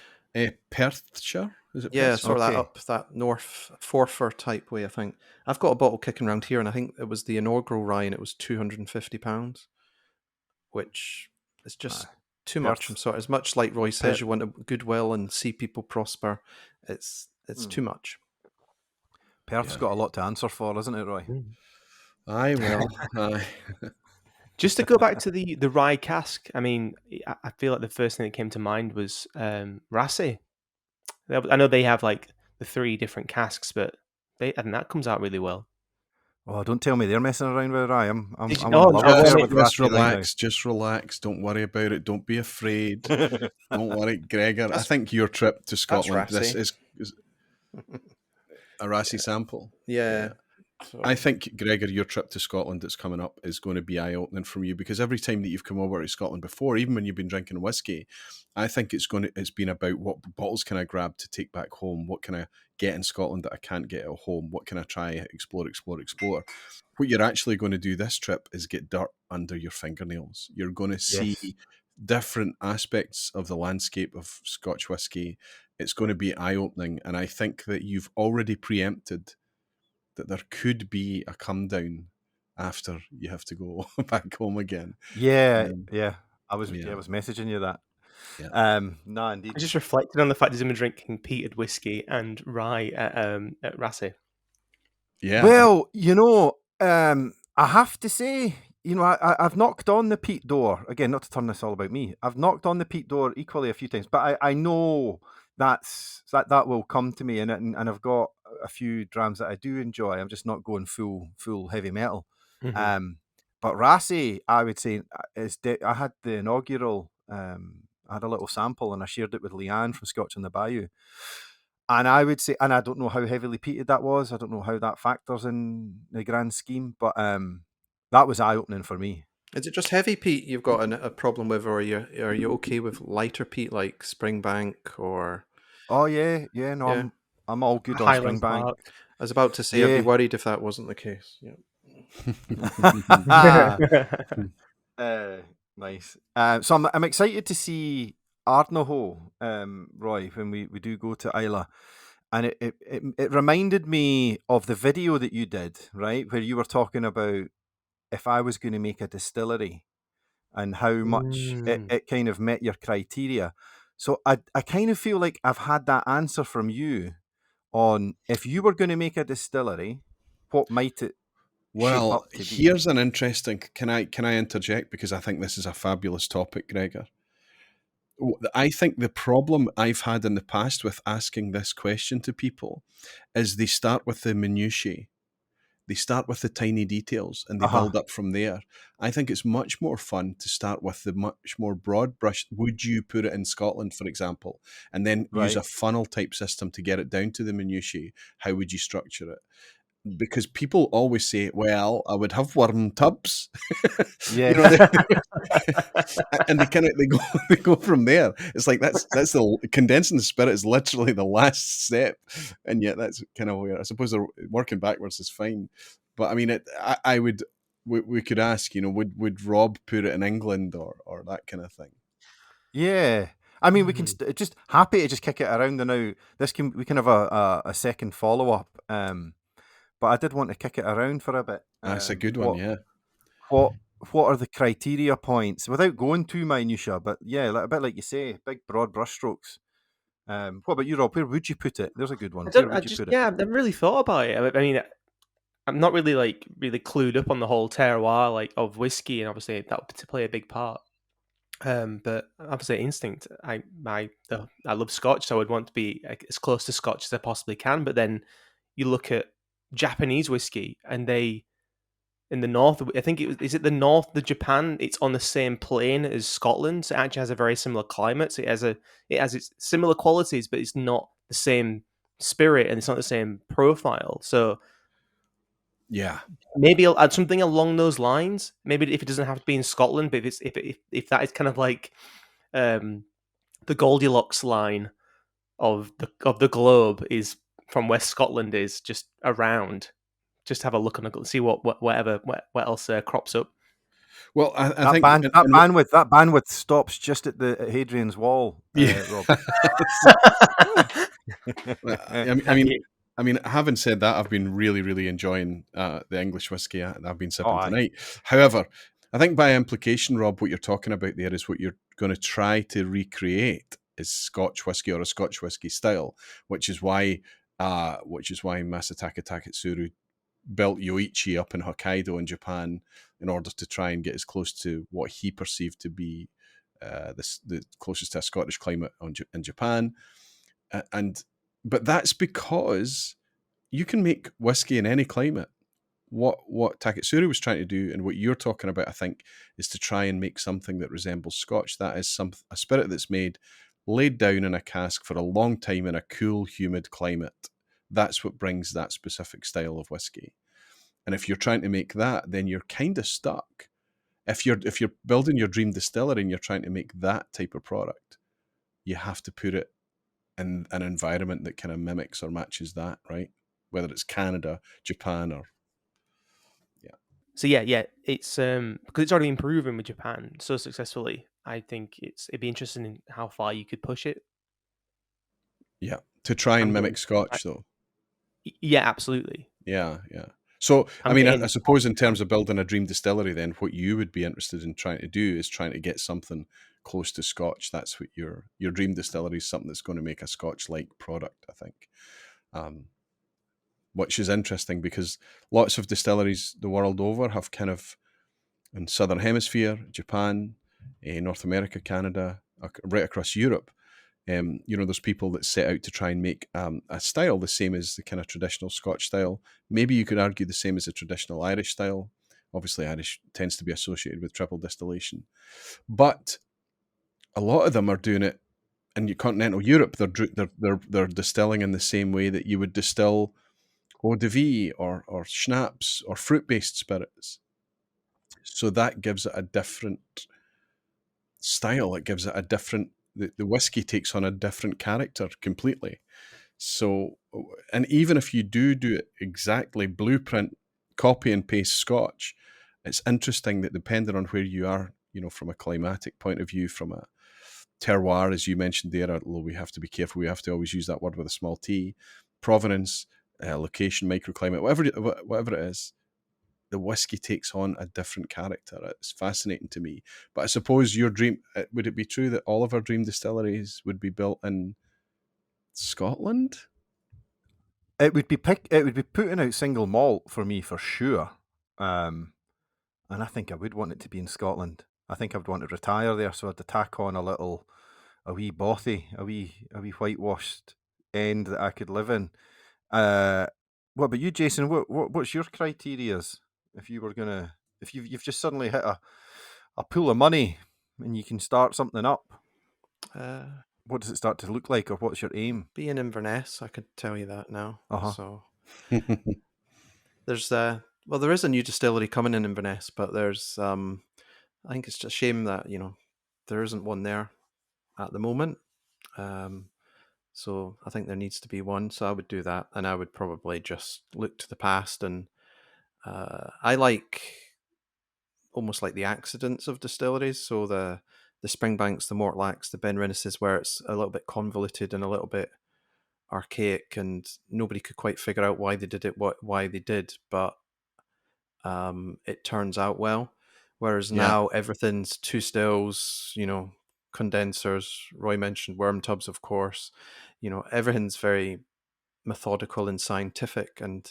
Perthshire, is it? Yeah, sort of that up that North Forfar type way, I think. I've got a bottle kicking around here, and I think it was the inaugural rye, and it was £250, which is just too much. I'm sorry. As much like Roy says, you want a goodwill and see people prosper. It's too much. Perth's got a lot to answer for, isn't it, Roy? Aye, well. Just to go back to the rye cask, I mean, I feel like the first thing that came to mind was Rassi. I know they have like the 3 different casks, but that comes out really well. Oh, don't tell me they're messing around with rye. Just relax. Don't worry about it. Don't be afraid. Don't worry, Gregor. I think your trip to Scotland, this is a Rassi sample. Yeah. So. I think, Gregor, your trip to Scotland that's coming up is going to be eye-opening from you, because every time that you've come over to Scotland before, even when you've been drinking whiskey, I think it's been about what bottles can I grab to take back home, what can I get in Scotland that I can't get at home, what can I try, explore. What you're actually going to do this trip is get dirt under your fingernails. You're going to see different aspects of the landscape of Scotch whiskey. It's going to be eye-opening, and I think that you've already preempted that there could be a come down after you have to go back home again. Yeah. I was messaging you that. Yeah. No, indeed. I just reflected on the fact he's been drinking peated whiskey and rye at Rassy. Yeah. Well, I have to say, I've knocked on the peat door again. Not to turn this all about me. I've knocked on the peat door equally a few times, but I know that will come to me, and I've got a few drams that I do enjoy. I'm just not going full heavy metal. Mm-hmm. But Rassy, I would say, I had the inaugural. I had a little sample, and I shared it with Leanne from Scotch on the Bayou. And I would say, and I don't know how heavily peated that was. I don't know how that factors in the grand scheme, but that was eye-opening for me. Is it just heavy peat you've got a problem with, or are you okay with lighter peat like Springbank or? Oh yeah, no, I'm all good on Highland Springbank. Park. I was about to say I'd be worried if that wasn't the case. Yeah. Nice. So I'm excited to see Ardnahoe, Roy, when we do go to Islay. And it reminded me of the video that you did, right? Where you were talking about if I was going to make a distillery and how much it kind of met your criteria. So I kind of feel like I've had that answer from you on if you were going to make a distillery, what might it shape up to be? Here's an interesting, can I interject, because I think this is a fabulous topic, Gregor. I think the problem I've had in the past with asking this question to people is they start with the minutiae. They start with the tiny details and they build up from there. I think it's much more fun to start with the much more broad brush. Would you put it in Scotland, for example, and then use a funnel type system to get it down to the minutiae? How would you structure it? Because people always say, well, I would have worm tubs. Yeah. And they go from there. It's like that's the condensing the spirit is literally the last step, and yet that's kind of weird. I suppose working backwards is fine, but I mean, we could ask, would Rob put it in England or that kind of thing? Yeah. I mean, we can just happy to just kick it around. And now we can have a second follow up. But I did want to kick it around for a bit. That's a good one, yeah. What are the criteria points without going too minutiae? But yeah, a bit like you say, big broad brushstrokes. What about you, Rob? Where would you put it? There's a good one. Where would you put it? Yeah, I've never really thought about it. I mean, I'm not really really clued up on the whole terroir of whiskey, and obviously that would play a big part. But obviously instinct. I love Scotch, so I would want to be as close to Scotch as I possibly can. But then you look at Japanese whiskey, and they in the north. I think is it the north, the Japan. It's on the same plane as Scotland. So it actually has a very similar climate. So it has its similar qualities, but it's not the same spirit and it's not the same profile. So yeah, maybe I'll add something along those lines. Maybe if it doesn't have to be in Scotland, but if that is kind of like the Goldilocks line of the globe is from where Scotland is, just around. Just have a look and see what else crops up. Well, I that think that bandwidth stops just at Hadrian's Wall. Rob. I mean, having said that, I've been really, really enjoying the English whiskey that I've been sipping tonight. However, I think by implication, Rob, what you're talking about there is what you're going to try to recreate is Scotch whiskey or a Scotch whiskey style, which is why Masataka Taketsuru built Yoichi up in Hokkaido in Japan in order to try and get as close to what he perceived to be the closest to a Scottish climate in Japan. But that's because you can make whiskey in any climate. What Taketsuru was trying to do and what you're talking about, I think, is to try and make something that resembles Scotch. That is a spirit that's laid down in a cask for a long time in a cool, humid climate. That's what brings that specific style of whiskey. And if you're trying to make that, then you're kind of stuck. If you're building your dream distillery and you're trying to make that type of product, you have to put it in an environment that kind of mimics or matches that, right? Whether it's Canada, Japan, or So yeah, it's because it's already been proven with Japan so successfully. I think it'd be interesting in how far you could push it. Yeah, to try and mimic Scotch, though. Yeah, absolutely. Yeah. So, I suppose in terms of building a dream distillery, then what you would be interested in trying to do is trying to get something close to Scotch. That's what your dream distillery is, something that's going to make a Scotch-like product, I think. Which is interesting because lots of distilleries the world over have kind of, in Southern Hemisphere, Japan, North America, Canada, right across Europe, there's people that set out to try and make a style the same as the kind of traditional Scotch style. Maybe you could argue the same as a traditional Irish style. Obviously, Irish tends to be associated with triple distillation. But a lot of them are doing it in continental Europe. They're distilling in the same way that you would distill eau de vie or schnapps or fruit-based spirits. So that gives it a different style. It gives it a different... The whiskey takes on a different character completely. So, and even if you do it exactly blueprint, copy and paste Scotch, it's interesting that depending on where you are, from a climatic point of view, from a terroir, as you mentioned there, although we have to be careful, we have to always use that word with a small t, provenance, location, microclimate, whatever it is, the whiskey takes on a different character. It's fascinating to me. But I suppose your dream, would it be true that all of our dream distilleries would be built in Scotland? It would be putting out single malt for me for sure. And I think I would want it to be in Scotland. I think I would want to retire there, so I'd tack on a wee bothy, a wee whitewashed end that I could live in. What about you, Jason? What's your criterias? If you were gonna, if you've just suddenly hit a pool of money and you can start something up, what does it start to look like, or what's your aim? Be in Inverness, I could tell you that now. So there's there is a new distillery coming in Inverness, but there's I think it's just a shame that there isn't one there at the moment. So I think there needs to be one. So I would do that, and I would probably just look to the past. And I like almost like the accidents of distilleries. So the Springbanks, the Mortlacs, the Benrinnises, where it's a little bit convoluted and a little bit archaic, and nobody could quite figure out why they did it, why they did, but it turns out well. Whereas now everything's two stills, condensers. Roy mentioned worm tubs, of course. Everything's very methodical and scientific, and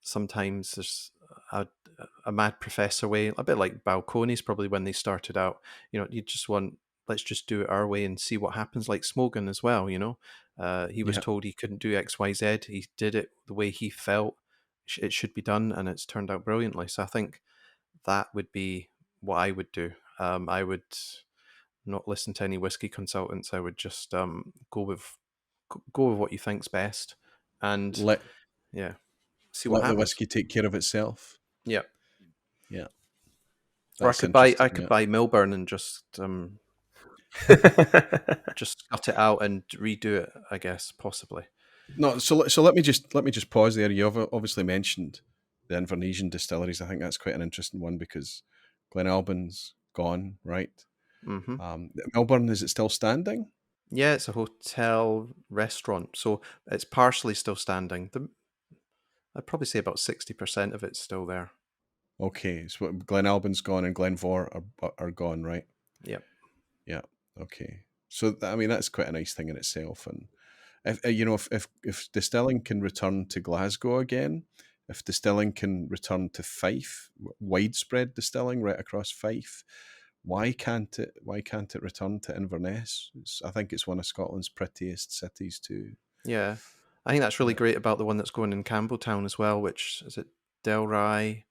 sometimes there's a mad professor way, a bit like Balcones probably when they started out. You just want, let's just do it our way and see what happens, like Smogan as well. He was told he couldn't do XYZ. He did it the way he felt it should be done, and it's turned out brilliantly. So I think that would be what I would do. I would not listen to any whiskey consultants. I would just go with what you think's best, and see what happens. Let the whiskey take care of itself. Yeah. Or I could buy Milburn and just just cut it out and redo it, I guess, possibly. No, so let me just pause there. You've obviously mentioned the Invernessian distilleries. I think that's quite an interesting one because Glenalban's gone, right? Mm-hmm. Milburn, is it still standing? Yeah, it's a hotel restaurant, so it's partially still standing. I'd probably say about 60% of it's still there. Okay, so Glenalban's gone and Glenvor are gone, right? Yep. Yeah. Okay. So that's quite a nice thing in itself. And if distilling can return to Glasgow again, if distilling can return to Fife, widespread distilling right across Fife, why can't it return to Inverness? I think it's one of Scotland's prettiest cities too. Yeah, I think that's really great about the one that's going in Campbelltown as well, which is it Dalry?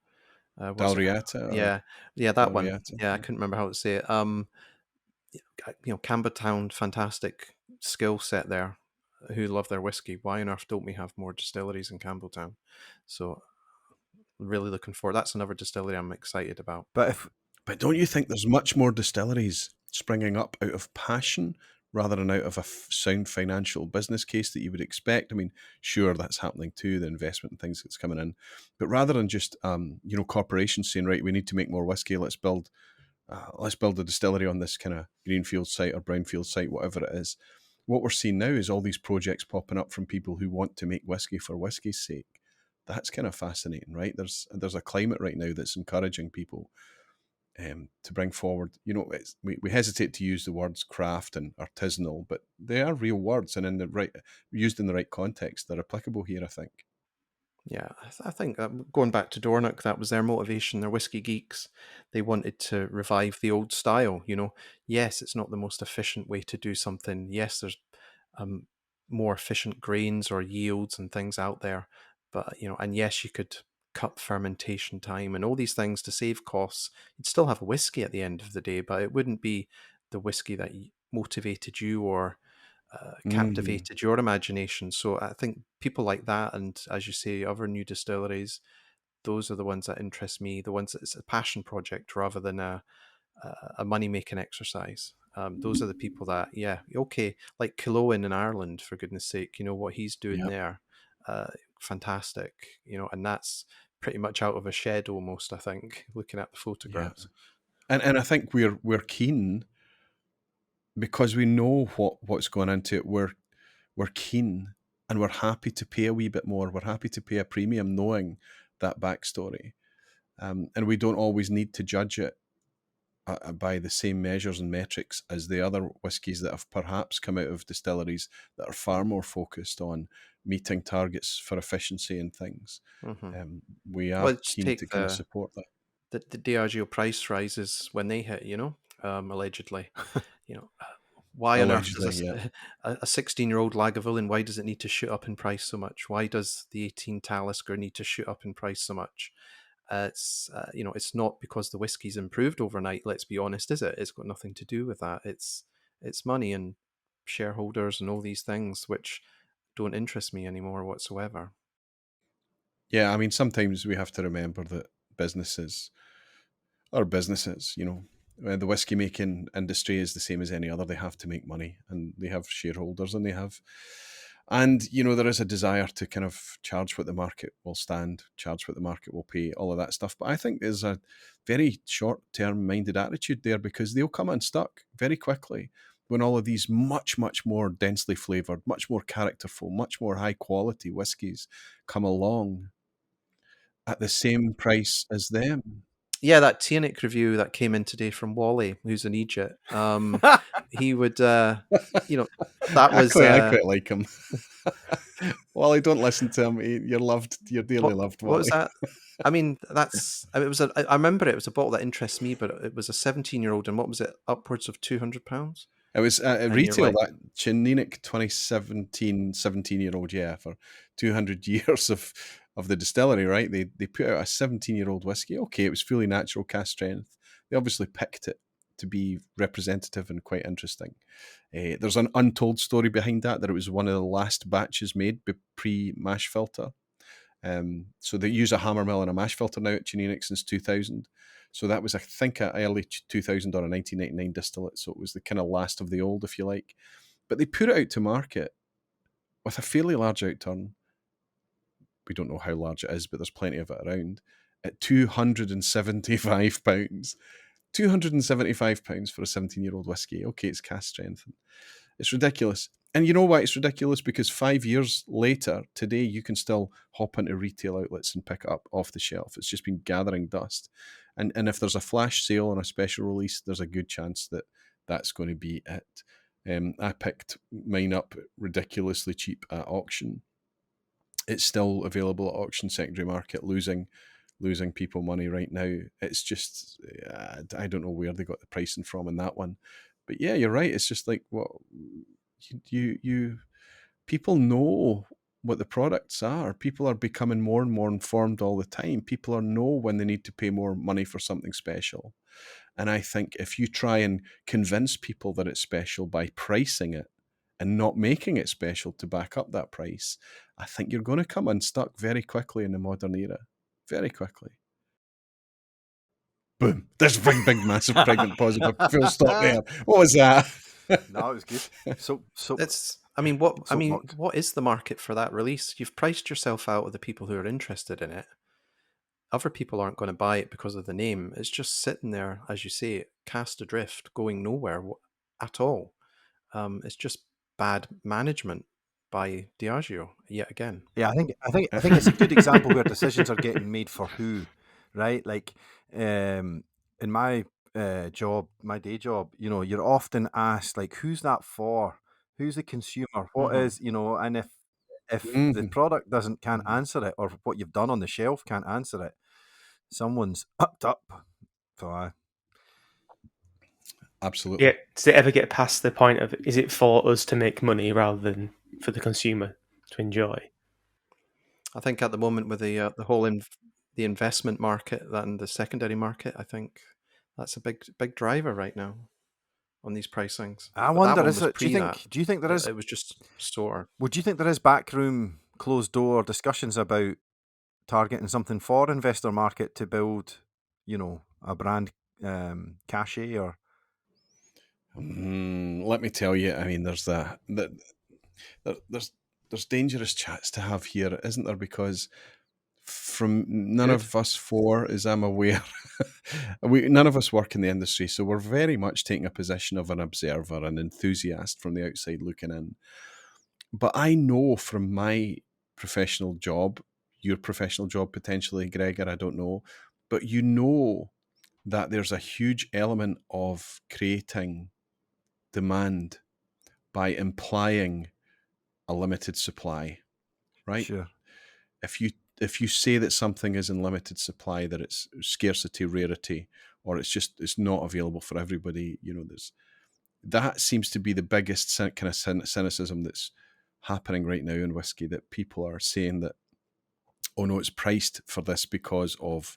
Dalriata? Yeah, that one. Yeah, I couldn't remember how to say it. Campbelltown, fantastic skill set there. Who love their whiskey? Why on earth don't we have more distilleries in Campbelltown? So really looking forward. That's another distillery I'm excited about. But don't you think there's much more distilleries springing up out of passion rather than out of a sound financial business case that you would expect? I mean, sure, that's happening too, the investment and things that's coming in. But rather than just, corporations saying, right, we need to make more whiskey, let's build a distillery on this kind of greenfield site or brownfield site, whatever it is. What we're seeing now is all these projects popping up from people who want to make whiskey for whiskey's sake. That's kind of fascinating, right? There's a climate right now that's encouraging people to bring forward, we hesitate to use the words craft and artisanal, but they are real words, and used in the right context, they're applicable here, I think. Yeah, I think going back to Dornoch, that was their motivation. They're whiskey geeks. They wanted to revive the old style. Yes, it's not the most efficient way to do something. Yes, there's more efficient grains or yields and things out there, but and yes, you could cut fermentation time and all these things to save costs. You'd still have a whiskey at the end of the day, but it wouldn't be the whiskey that motivated you or captivated your imagination. So I think people like that, and as you say, other new distilleries, those are the ones that interest me, the ones that it's a passion project rather than a money-making exercise. Those are the people that, like Killowen in Ireland, for goodness sake, what he's doing there, fantastic, and that's pretty much out of a shed almost, I think, looking at the photographs. Yeah. And I think we're keen because we know what's going into it. We're keen and we're happy to pay a wee bit more. We're happy to pay a premium knowing that backstory. And we don't always need to judge it by the same measures and metrics as the other whiskies that have perhaps come out of distilleries that are far more focused on meeting targets for efficiency and things. Mm-hmm. We are keen to kind of support that. The Diageo price rises when they hit, allegedly. Why on earth does a 16-year-old Lagavulin, why does it need to shoot up in price so much? Why does the 18 Talisker need to shoot up in price so much? It's not because the whiskey's improved overnight, let's be honest, is it? It's got nothing to do with that. It's money and shareholders and all these things which don't interest me anymore whatsoever. Yeah, I mean, sometimes we have to remember that businesses are businesses, the whiskey making industry is the same as any other. They have to make money and they have shareholders and there is a desire to kind of charge what the market will stand, charge what the market will pay, all of that stuff. But I think there's a very short-term minded attitude there because they'll come unstuck very quickly when all of these much, much more densely flavoured, much more characterful, much more high quality whiskies come along at the same price as them. Yeah, that Tianic review that came in today from Wally, who's an Egypt. He would, that was. I quite like him. Wally, don't listen to him. You're loved. You're dearly loved, Wally. What was that? I mean, I remember it was a bottle that interests me, but it was a 17-year-old, and what was it? Upwards of £200. It was retail, that Chininik 2017 17-year-old, for 200 years of the distillery, right? They put out a 17-year-old whiskey. Okay, it was fully natural, cask strength. They obviously picked it to be representative and quite interesting. There's an untold story behind that it was one of the last batches made pre-mash filter. So they use a hammer mill and a mash filter now at Chininik since 2000. So that was, I think, an early 2000 or a 1999 distillate. So it was the kind of last of the old, if you like. But they put it out to market with a fairly large outturn. We don't know how large it is, but there's plenty of it around, at £275. £275 for a 17-year-old whiskey. Okay, it's cask strength. It's ridiculous. And you know why it's ridiculous? Because 5 years later, today, you can still hop into retail outlets and pick it up off the shelf. It's just been gathering dust. And if there's a flash sale on a special release, there's a good chance that that's going to be it. I picked mine up ridiculously cheap at auction. It's still available at auction secondary market, losing people money right now. It's just, I don't know where they got the pricing from in that one. But yeah, you're right. It's just like, well, you people know what the products are. People are becoming more and more informed all the time. People know when they need to pay more money for something special. And I think if you try and convince people that it's special by pricing it and not making it special to back up that price, I think you're going to come unstuck very quickly in the modern era. very quickly. Boom. There's a big, massive pregnant pause. Full stop there. What was that? No, it was good. So it's. What is the market for that release? You've priced yourself out of the people who are interested in it. Other people aren't going to buy it because of the name. It's just sitting there, as you say, cast adrift, going nowhere at all. It's just bad management by Diageo yet again. Yeah, I think it's a good example where decisions are getting made for who, right? Like, in my job, my day job, you're often asked, like, who's that for? Who's the consumer? What is, and if the product can't answer it, or what you've done on the shelf can't answer it, someone's upped up. So absolutely. Yeah. Does it ever get past the point of, is it for us to make money rather than for the consumer to enjoy? I think at the moment with the whole the investment market and the secondary market, I think that's a big driver right now on these pricings. I wonder, do you think there is? It was just store. Would you think there is backroom, closed door discussions about targeting something for investor market to build, a brand cachet? Or let me tell you, I mean, there's there's dangerous chats to have here, isn't there? Because from none of us four, as I'm aware, none of us work in the industry, so we're very much taking a position of an observer, an enthusiast from the outside looking in. But I know from my professional job, your professional job potentially, Gregor, I don't know, but that there's a huge element of creating demand by implying a limited supply, right? Sure. If you say that something is in limited supply, that it's scarcity, rarity, or it's not available for everybody, that seems to be the biggest kind of cynicism that's happening right now in whiskey, that people are saying that, oh no, it's priced for this because of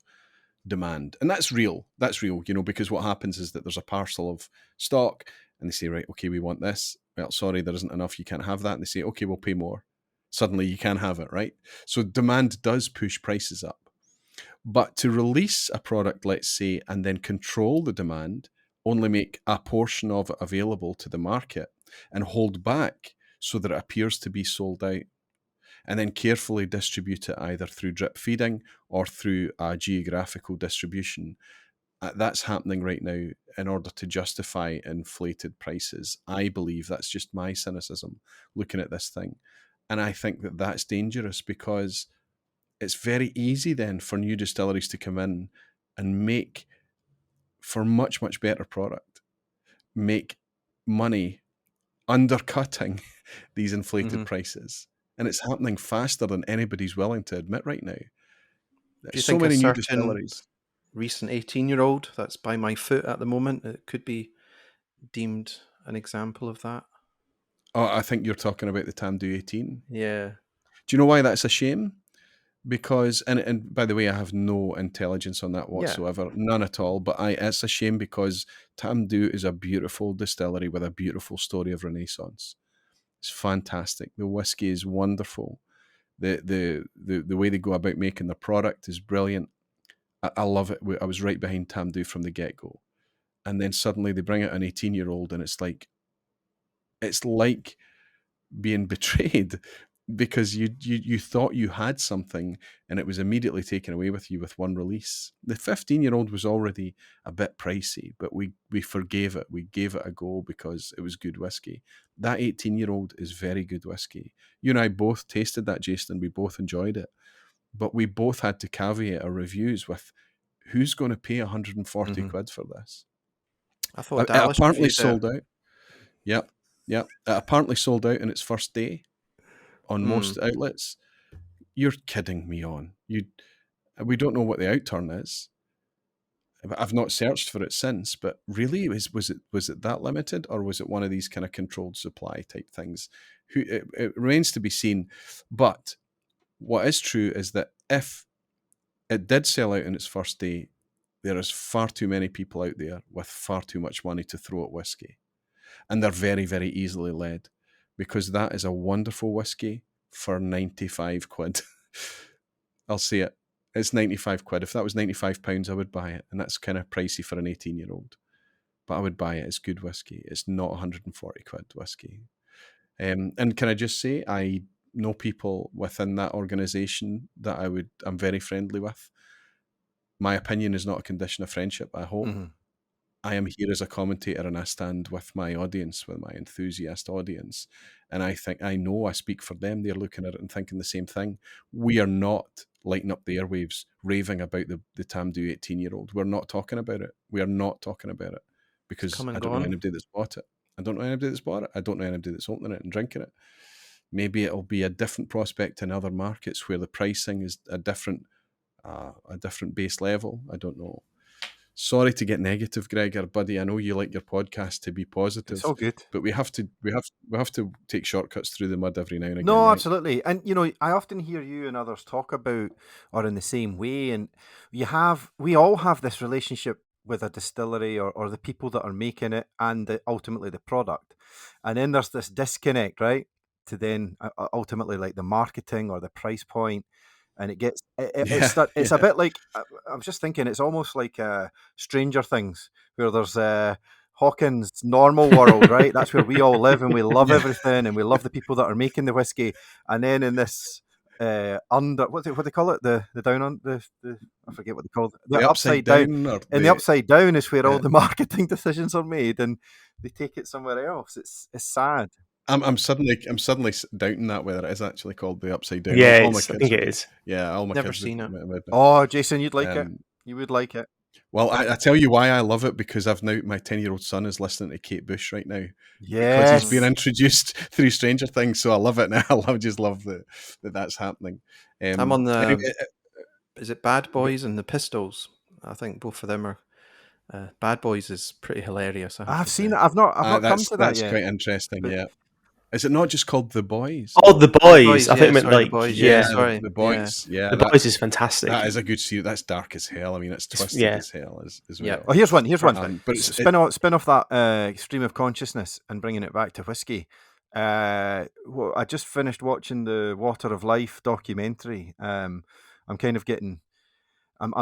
demand. And that's real, because what happens is that there's a parcel of stock and they say, right, okay, we want this. Well, sorry, there isn't enough, you can't have that. And they say, okay, we'll pay more. Suddenly you can have it, right? So demand does push prices up. But to release a product, let's say, and then control the demand, only make a portion of it available to the market and hold back so that it appears to be sold out, and then carefully distribute it either through drip feeding or through a geographical distribution. That's happening right now in order to justify inflated prices. I believe that's just my cynicism looking at this thing. And I think that that's dangerous, because it's very easy then for new distilleries to come in and make, for much, much better product, make money undercutting these inflated prices. And it's happening faster than anybody's willing to admit right now. There's so many new distilleries. Recent 18-year-old that's by my foot at the moment, it could be deemed an example of that. Oh, I think you're talking about the Tamdhu 18. Yeah. Do you know why that's a shame? Because, and by the way, I have no intelligence on that whatsoever, none at all. But it's a shame because Tamdhu is a beautiful distillery with a beautiful story of Renaissance. It's fantastic. The whiskey is wonderful. The way they go about making the product is brilliant. I love it. I was right behind Tamdhu from the get-go. And then suddenly they bring out an 18-year-old and it's like being betrayed, because you thought you had something and it was immediately taken away with you with one release. The 15-year-old was already a bit pricey, but we forgave it. We gave it a go because it was good whiskey. That 18-year-old is very good whiskey. You and I both tasted that, Jason. We both enjoyed it. But we both had to caveat our reviews with, who's going to pay 140 quid for this? I thought it apparently sold out. Yep. It apparently sold out in its first day on most outlets. You're kidding me on. We don't know what the outturn is. I've not searched for it since, but really, was it that limited, or was it one of these kind of controlled supply type things? It remains to be seen. But what is true is that if it did sell out in its first day, there is far too many people out there with far too much money to throw at whiskey. And they're very, very easily led, because that is a wonderful whiskey for 95 quid. I'll say it. It's 95 quid. If that was £95, I would buy it. And that's kind of pricey for an 18-year-old. But I would buy it. It's good whiskey. It's not 140 quid whiskey. And can I just say, I know people within that organisation that I'm very friendly with. My opinion is not a condition of friendship, I hope. Mm-hmm. I am here as a commentator and I stand with my audience, with my enthusiast audience. And I know I speak for them. They're looking at it and thinking the same thing. We are not lighting up the airwaves, raving about the Tamdhu 18-year-old. We're not talking about it. We are not talking about it because I don't know anybody that's bought it. I don't know anybody that's bought it. I don't know anybody that's opening it and drinking it. Maybe it'll be a different prospect in other markets where the pricing is a different base level. I don't know. Sorry to get negative, Gregor, buddy. I know you like your podcast to be positive. It's all good, but we have to take shortcuts through the mud every now and again. No, right? Absolutely. And I often hear you and others talk about, or in the same way, and we all have this relationship with a distillery or the people that are making it and ultimately the product, and then there's this disconnect, right? To then ultimately like the marketing or the price point. And it's a bit like, I'm just thinking, it's almost like Stranger Things, where there's Hawkins' normal world, right? That's where we all live and we love everything and we love the people that are making the whiskey. And then in this what do they call it? The down on the I forget what they call it. The upside down. And the upside down is where all the marketing decisions are made and they take it somewhere else. It's sad. I'm suddenly doubting that whether it is actually called the upside down. Yeah, I think it is. Yeah, all my Never kids seen it. Oh, Jason, you'd like it. You would like it. Well, I tell you why I love it, because my 10-year-old son is listening to Kate Bush right now. Yeah, because he's been introduced through Stranger Things, so I love it now. I just love that's happening. I'm on the. Is it Bad Boys and the Pistols? I think both of them are. Bad Boys is pretty hilarious. I've seen it. I've not come to that yet. That's quite interesting. Yeah. Is it not just called The Boys? Oh, The Boys. I think it meant The Boys. Sorry. The Boys. Yeah. The Boys is fantastic. That is a good series. That's dark as hell. I mean, it's twisted as hell as well. Yeah. Oh, here's one. But spin off that stream of consciousness and bringing it back to whiskey. I just finished watching the Water of Life documentary. I'm kind of getting... I'm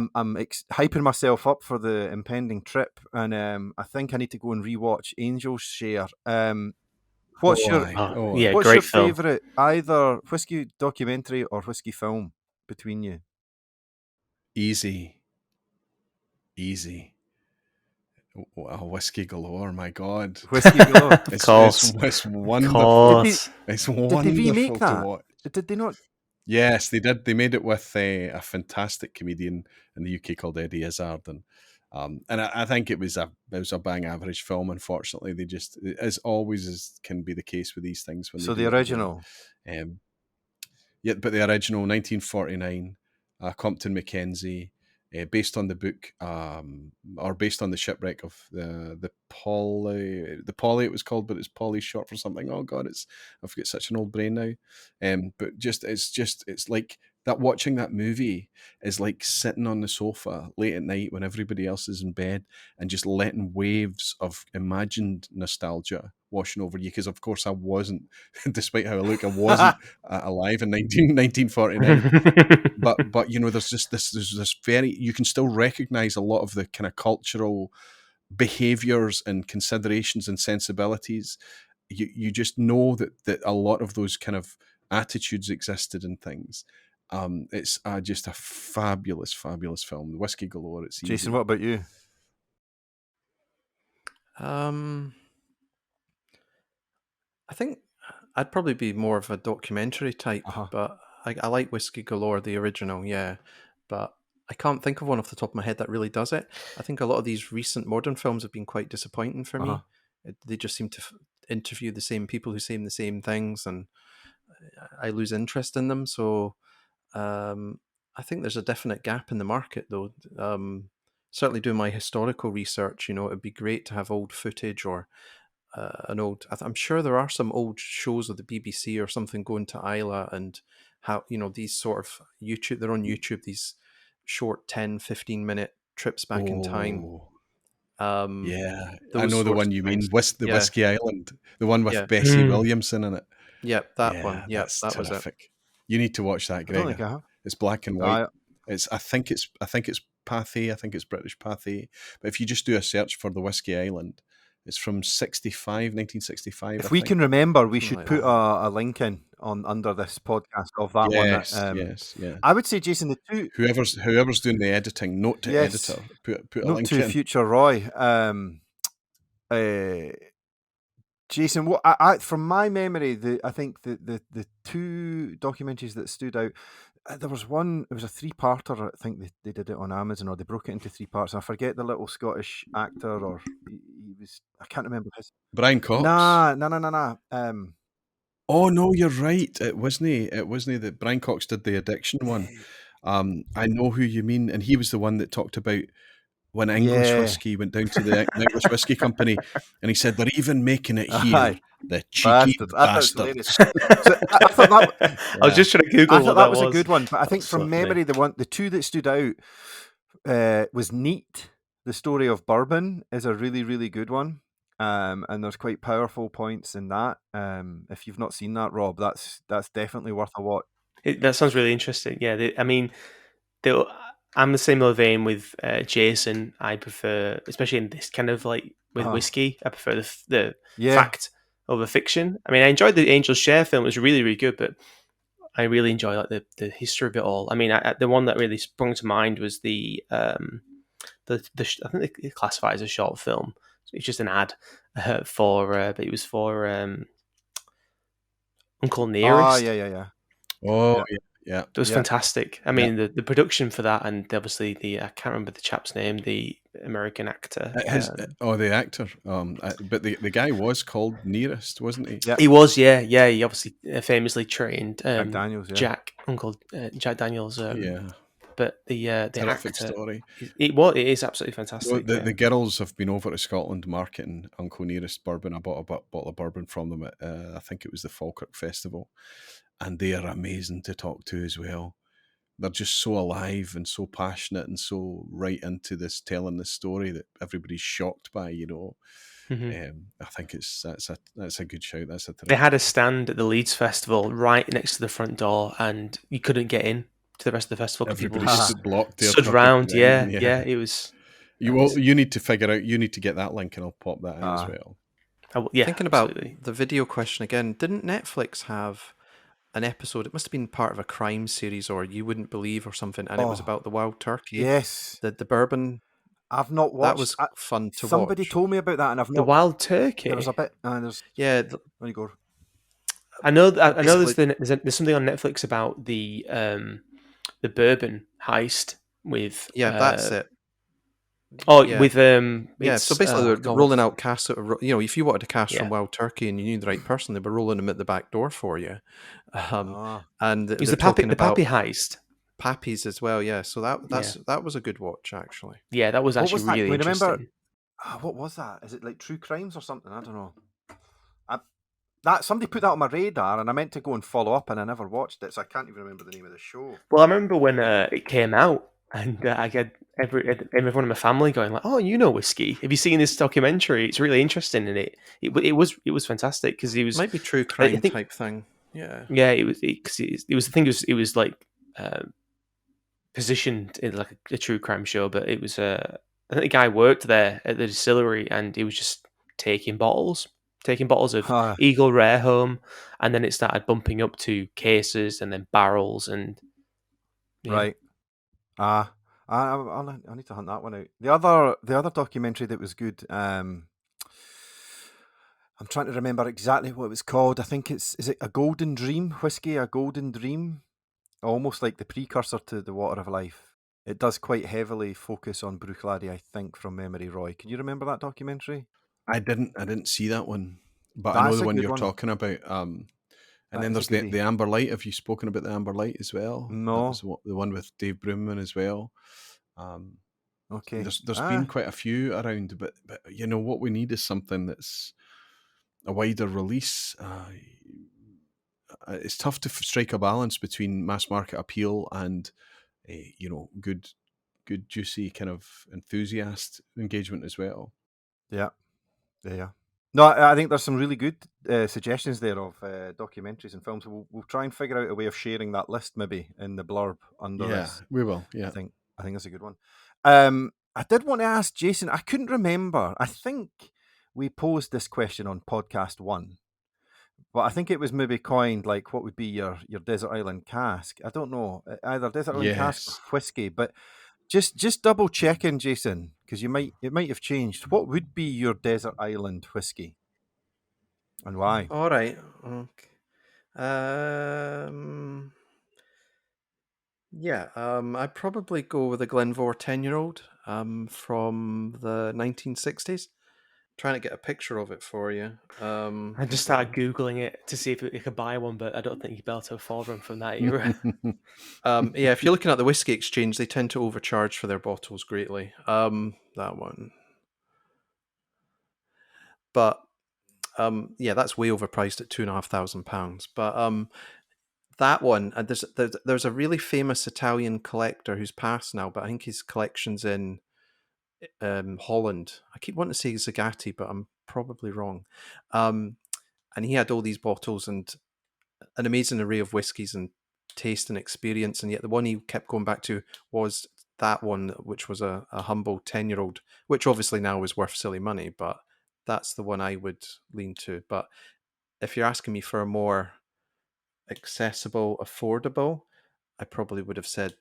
hyping myself up for the impending trip, and I think I need to go and rewatch Angel's Share. What's your favourite, either whiskey documentary or whiskey film between you? Easy. Oh, Whiskey Galore, my God. Whiskey Galore. It's wonderful. It's wonderful. Did they remake that? To watch. Did they not? Yes, they did. They made it with a fantastic comedian in the UK called Eddie Izzard, and I think it was a bang average film. Unfortunately, they just, as always can be the case with these things. When the original, but the original 1949, Compton Mackenzie, based on the book, or based on the shipwreck of the Polly it was called, but it's Polly short for something. Oh God, I forget, such an old brain now. But it's like that. Watching that movie is like sitting on the sofa late at night when everybody else is in bed and just letting waves of imagined nostalgia washing over you. Because of course I wasn't, despite how I look, I wasn't alive in 1949. but there's this very, you can still recognize a lot of the kind of cultural behaviors and considerations and sensibilities. You just know that a lot of those kind of attitudes existed in things. It's just a fabulous film. The Whiskey Galore. It's easy. Jason, what about you? I think I'd probably be more of a documentary type, but I like Whiskey Galore, the original, yeah. But I can't think of one off the top of my head that really does it. I think a lot of these recent modern films have been quite disappointing for me. They just seem to interview the same people who say the same things, and I lose interest in them. So I think there's a definite gap in the market, though. Certainly doing my historical research, it'd be great to have old footage or I'm sure there are some old shows of the BBC or something going to Isla, and how, these sort of YouTube, they're on YouTube, these short 10-15 minute trips back in time. Yeah, I know the one you mean, the Whiskey Island, the one with Bessie Williamson in it. Yep, that one. Yep, that's that terrific. was it. You need to watch that, Greg. It's black and white. I think it's Pathé. I think it's British Pathé. But if you just do a search for the Whiskey Island, it's from 1965. If we can remember, we should put a link in under this podcast of that one. Yes. I would say, Jason, the two whoever's doing the editing, note to editor, put a link in. Note to future Roy. Jason, what from my memory, I think the two documentaries that stood out. There was one. It was a 3-parter. I think they did it on Amazon, or they broke it into 3 parts. I forget the little Scottish actor, or he was. I can't remember his. Brian Cox. Nah. Oh no, you're right. It wasn't that Brian Cox did the addiction one. I know who you mean, and he was the one that talked about when English whiskey went down to the English Whiskey Company, and he said they're even making it here. The cheeky bastards. I was just trying to Google. I thought that was a good one, but I think from memory, the two that stood out was Neat. The Story of Bourbon is a really, really good one, and there's quite powerful points in that. If you've not seen that, Rob, that's definitely worth a watch. That sounds really interesting. Yeah, I'm the same vein with Jason. I prefer, especially in this kind of like with whiskey, I prefer the fact over fiction. I mean, I enjoyed the Angel's Share film; it was really, really good, but I really enjoy like the history of it all. I mean, the one that really sprung to mind was the I think they classify it as a short film. It's just an ad but it was for Uncle Nearest. Yeah. Oh yeah. It was fantastic. I mean, the production for that, and obviously I can't remember the chap's name, the American actor. The actor. But the guy was called Nearest, wasn't he? He was, yeah. He obviously famously trained Jack Daniels, Jack Daniels. But the terrific actor, story. It is absolutely fantastic. The girls have been over to Scotland marketing Uncle Nearest bourbon. I bought a bottle of bourbon from them at I think it was the Falkirk Festival, and they are amazing to talk to as well. They're just so alive and so passionate and so right into this, telling this story that everybody's shocked by. Mm-hmm. I think that's a good shout. They had a stand at the Leeds Festival right next to the front door, and you couldn't get in to the rest of the festival because people just blocked stood around. Yeah, it was. You need to figure out. You need to get that link, and I'll pop that in as well. Thinking absolutely. About the video question again, didn't Netflix have an episode? It must have been part of a crime series, or You Wouldn't Believe, or something, and it was about the wild turkey. Yes, the bourbon. I've not watched. That was fun to watch. Somebody told me about that, and I've not. The wild turkey. There was a bit. There's there you go. I know. There's something on Netflix about the bourbon heist with. That's it. With so basically they're rolling out casks. If you wanted a cask from wild turkey and you knew the right person, they were rolling them at the back door for you. And it was the Pappy heist. Pappies as well, yeah. So that was a good watch, actually. Yeah, that was actually really interesting. Remember, what was that? Is it like True Crimes or something? I don't know. That somebody put that on my radar, and I meant to go and follow up, and I never watched it, so I can't even remember the name of the show. Well, I remember when it came out, and I had everyone in my family going like, "Oh, you know whiskey? Have you seen this documentary? It's really interesting." And it was fantastic because he was maybe true crime type thing. Yeah, it was because it was like positioned in like a true crime show, but it was I think the guy worked there at the distillery, and he was just taking bottles of Eagle Rare home, and then it started bumping up to cases and then barrels and right. I need to hunt that one out. The other documentary that was good. I'm trying to remember exactly what it was called. I think is it A Golden Dream whiskey? A Golden Dream, almost like the precursor to The Water of Life. It does quite heavily focus on Bruichladdich, I think, from memory. Roy, can you remember that documentary? I didn't see that one, but I know the one you're talking about. And then there's the Amber Light. Have you spoken about the Amber Light as well? No. That was the one with Dave Broomman as well. Okay. There's been quite a few around, but what we need is something that's a wider release. It's tough to strike a balance between mass market appeal and good juicy kind of enthusiast engagement as well. Yeah. No, I think there's some really good suggestions there of documentaries and films. We'll try and figure out a way of sharing that list maybe in the blurb under this. We will. Yeah, I think that's a good one. I did want to ask Jason. I couldn't remember. I think we posed this question on podcast 1, but I think it was maybe coined like, what would be your desert island cask? I don't know, either desert island cask or whiskey, but. Just double checking, Jason, because it might have changed. What would be your desert island whiskey, and why? All right. Okay. I'd probably go with a Glenmore 10-year-old from the 1960s. Trying to get a picture of it for you. I just started Googling it to see if you could buy one, but I don't think you'd be able to afford one from that era. If you're looking at the Whiskey Exchange, they tend to overcharge for their bottles greatly. That one. But that's way overpriced at £2,500. But that one, and there's a really famous Italian collector who's passed now, but I think his collection's in Holland. I keep wanting to say Zagatti, but I'm probably wrong. And he had all these bottles and an amazing array of whiskies and taste and experience, and yet the one he kept going back to was that one, which was a humble 10-year-old, which obviously now is worth silly money, but that's the one I would lean to. But if you're asking me for a more accessible, affordable, I probably would have said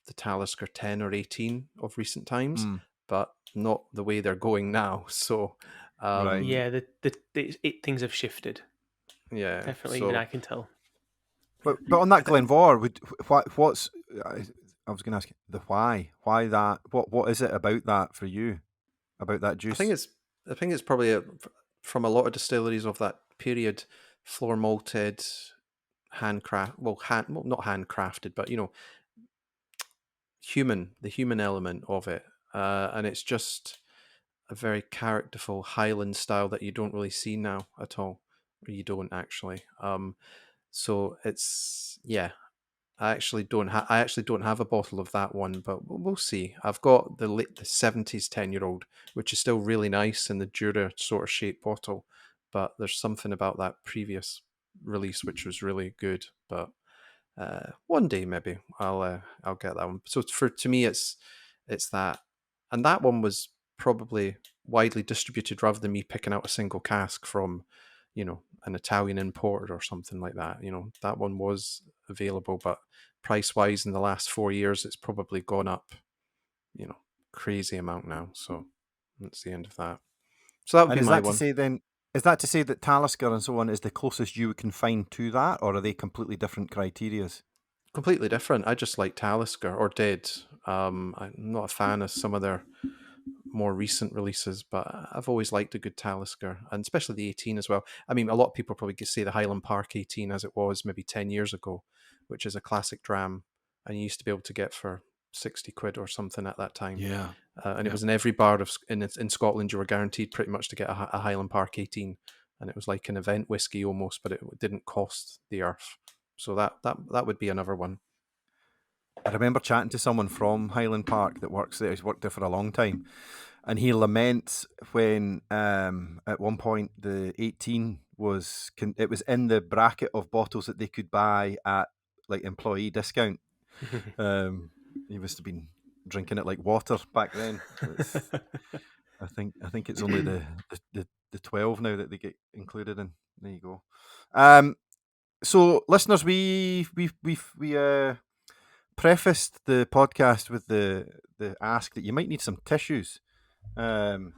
the Talisker 10 or 18 of recent times, but not the way they're going now. So, right. Yeah, things have shifted. Yeah, definitely. Even I can tell. But on that Glenmore, what's I was going to ask you, the why? Why that? What is it about that for you? About that juice? I think it's probably from a lot of distilleries of that period, floor malted, not handcrafted, but the human element of it, and it's just a very characterful Highland style that you don't really see now at all, or you don't actually. So it's I actually don't have a bottle of that one, but we'll see. I've got the 70s 10-year-old, which is still really nice in the Dura sort of shaped bottle, but there's something about that previous release which was really good. But one day maybe I'll get that one. So to me it's that, and that one was probably widely distributed rather than me picking out a single cask from an Italian importer or something like that. That one was available, but price wise in the last 4 years it's probably gone up crazy amount now. So that's the end of that. So that would be my one. Is that to say that Talisker and so on is the closest you can find to that, or are they completely different criterias? Completely different. I just like Talisker, or did. I'm not a fan of some of their more recent releases, but I've always liked a good Talisker, and especially the 18 as well. I mean, a lot of people probably say the Highland Park 18 as it was maybe 10 years ago, which is a classic dram, and you used to be able to get for 60 quid or something at that time. Yeah. It was in every bar in Scotland. You were guaranteed pretty much to get a Highland Park 18, and it was like an event whiskey almost, but it didn't cost the earth. So that would be another one. I remember chatting to someone from Highland Park that works there. He's worked there for a long time, and he laments when at one point the 18 was in the bracket of bottles that they could buy at like employee discount. He must have been drinking it like water back then. I think it's only the 12 now that they get included in. There you go. So listeners, we prefaced the podcast with the ask that you might need some tissues. And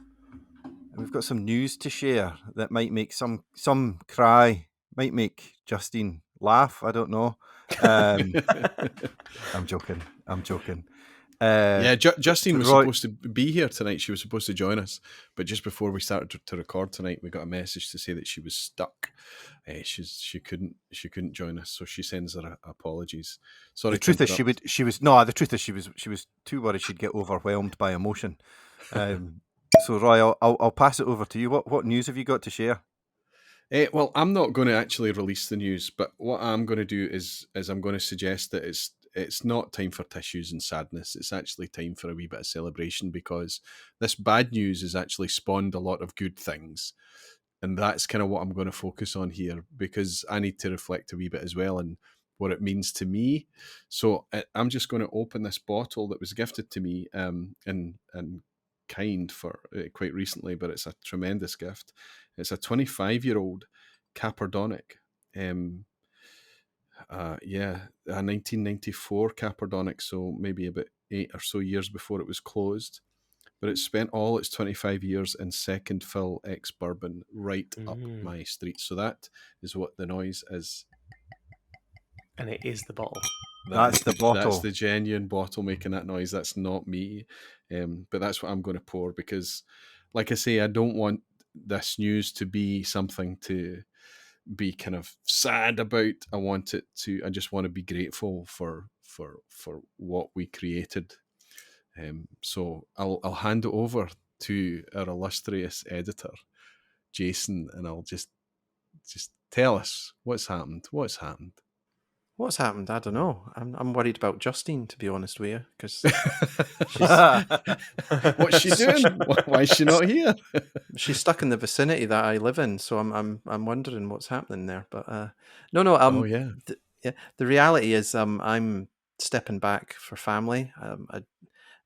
we've got some news to share that might make some cry, might make Justine laugh. I don't know. I'm joking. Justine was supposed to be here tonight. She was supposed to join us, but just before we started to record tonight, we got a message to say that she was stuck. She couldn't join us, so she sends her apologies. Sorry. The truth is she was too worried she'd get overwhelmed by emotion. So Roy, I'll pass it over to you. What news have you got to share? Well, I'm not going to actually release the news, but what I'm going to do is I'm going to suggest that it's not time for tissues and sadness. It's actually time for a wee bit of celebration, because this bad news has actually spawned a lot of good things. that's kind of what I'm going to focus on here, because I need to reflect a wee bit as well and what it means to me. So I'm just going to open this bottle that was gifted to me in kind for quite recently, but it's a tremendous gift. It's a 25-year-old Caperdonic. A 1994 Caperdonic, so maybe about 8 or so years before it was closed. But it spent all its 25 years in second fill ex-bourbon right up my street. So that is what the noise is. And it is the bottle. That's the bottle. That's the genuine bottle making that noise. That's not me. But that's what I'm going to pour, because, like I say, I don't want this news to be something to be kind of sad about. I just want to be grateful for what we created. So I'll hand it over to our illustrious editor, Jason, and I'll just tell us what's happened. What's happened? I don't know. I'm worried about Justine, to be honest with you, because what's she doing? Why is she not here? She's stuck in the vicinity that I live in, so I'm wondering what's happening there. But no. The reality is, I'm stepping back for family.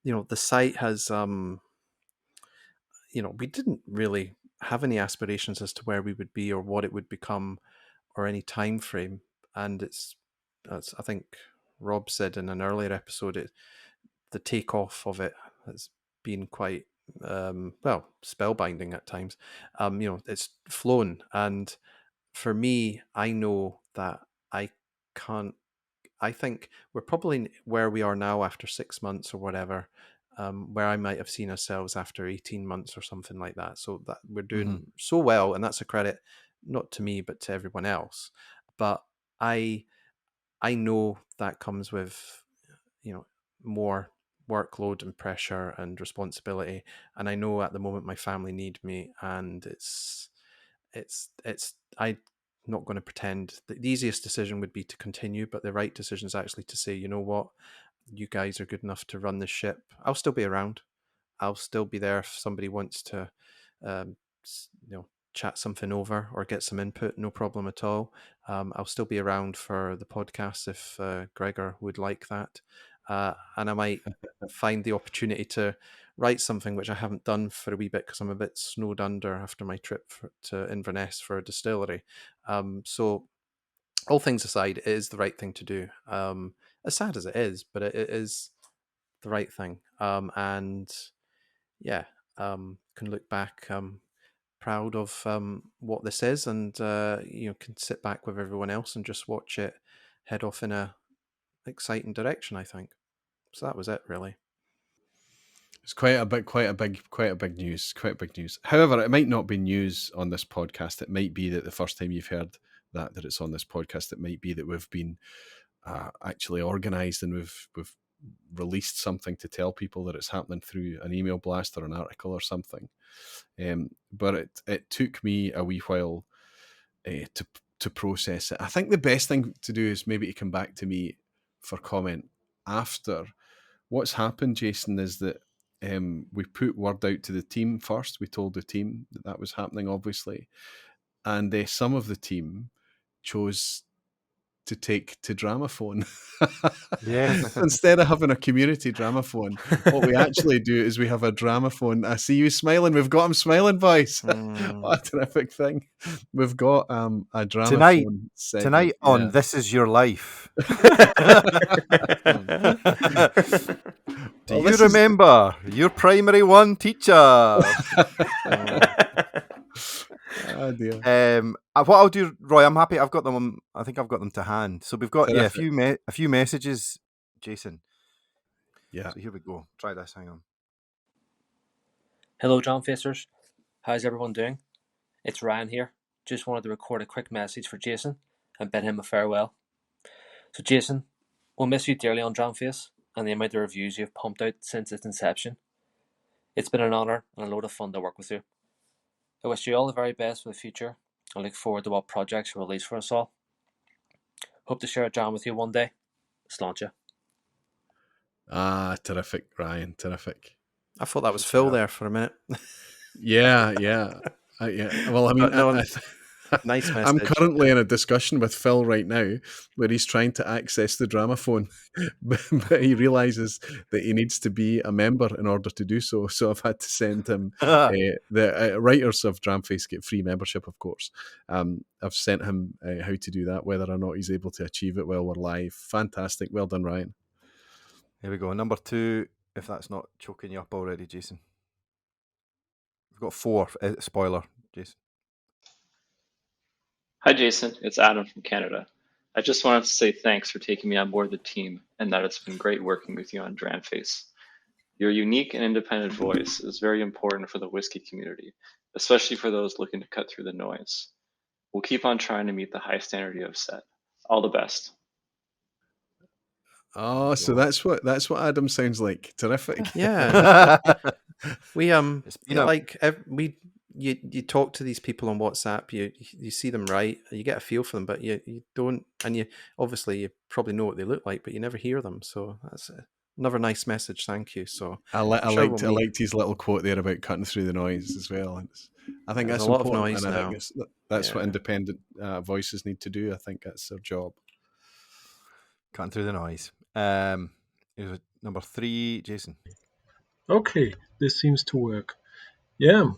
The site has, we didn't really have any aspirations as to where we would be or what it would become or any time frame. And as I think Rob said in an earlier episode, the takeoff of it has been quite, spellbinding at times. It's flown. And for me, I know that I think we're probably where we are now after 6 months or whatever, where I might have seen ourselves after 18 months or something like that. So that we're doing so well, and that's a credit not to me but to everyone else. But I know that comes with more workload and pressure and responsibility, and I know at the moment my family need me, and I'm not going to pretend that the easiest decision would be to continue, but the right decision is actually to say, you know what, you guys are good enough to run the ship. I'll still be around. I'll still be there if somebody wants to, chat something over or get some input. No problem at all. I'll still be around for the podcast if Gregor would like that, and I might find the opportunity to write something, which I haven't done for a wee bit because I'm a bit snowed under after my trip to Inverness for a distillery. So all things aside, it is the right thing to do. As sad as it is, but it is the right thing. Can look back proud of what this is, and can sit back with everyone else and just watch it head off in a exciting direction, I think. So that was it, really. It's quite a big news. However, it might not be news on this podcast. It might be that the first time you've heard that it's on this podcast. It might be that we've been actually organised and we've released something to tell people that it's happening through an email blast or an article or something. But it took me a wee while to process it. I think the best thing to do is maybe to come back to me for comment after. What's happened, Jason, is that we put word out to the team first. We told the team that was happening, obviously. And some of the team chose to take to Dramophone. Yes. Instead of having a community Dramophone, what we actually do is we have a Dramophone. I see you smiling. We've got him smiling, boys. What a terrific thing. We've got a Dramophone tonight on This Is Your Life. Do you remember your primary one teacher? Oh dear. What I'll do, Roy, I'm happy. I've got them. I think I've got them to hand. So we've got a few messages, Jason. Yeah. So here we go. Try this. Hang on. Hello, Dramfacers. How's everyone doing? It's Ryan here. Just wanted to record a quick message for Jason and bid him a farewell. So, Jason, we'll miss you dearly on Dramface and the amount of reviews you've pumped out since its inception. It's been an honour and a load of fun to work with you. I wish you all the very best for the future and look forward to what projects you release for us all. Hope to share a jam with you one day. Sláinte. Terrific, Ryan. Terrific. I thought that was Phil there for a minute. Yeah. Yeah. Well, I mean, nice message. I'm currently in a discussion with Phil right now where he's trying to access the Dramophone, but he realizes that he needs to be a member in order to do so. So I've had to send him the writers of Dramface get free membership, of course. I've sent him how to do that, whether or not he's able to achieve it while we're live. Fantastic. Well done, Ryan. Here we go. Number 2, if that's not choking you up already, Jason. We've got 4. Spoiler, Jason. Hi, Jason. It's Adam from Canada. I just wanted to say thanks for taking me on board the team and that it's been great working with you on Dramface. Your unique and independent voice is very important for the whiskey community, especially for those looking to cut through the noise. We'll keep on trying to meet the high standard you have set. All the best. Oh, so that's what Adam sounds like. Terrific. Yeah. You talk to these people on WhatsApp, you see them write, you get a feel for them, but you don't, and you probably know what they look like, but you never hear them. So that's another nice message. Thank you. So I liked his little quote there about cutting through the noise as well. I think that's a lot important, of noise and I now. think that's what independent voices need to do. I think that's their job. Cutting through the noise. Here's number 3, Jason. Okay, this seems to work. Yeah,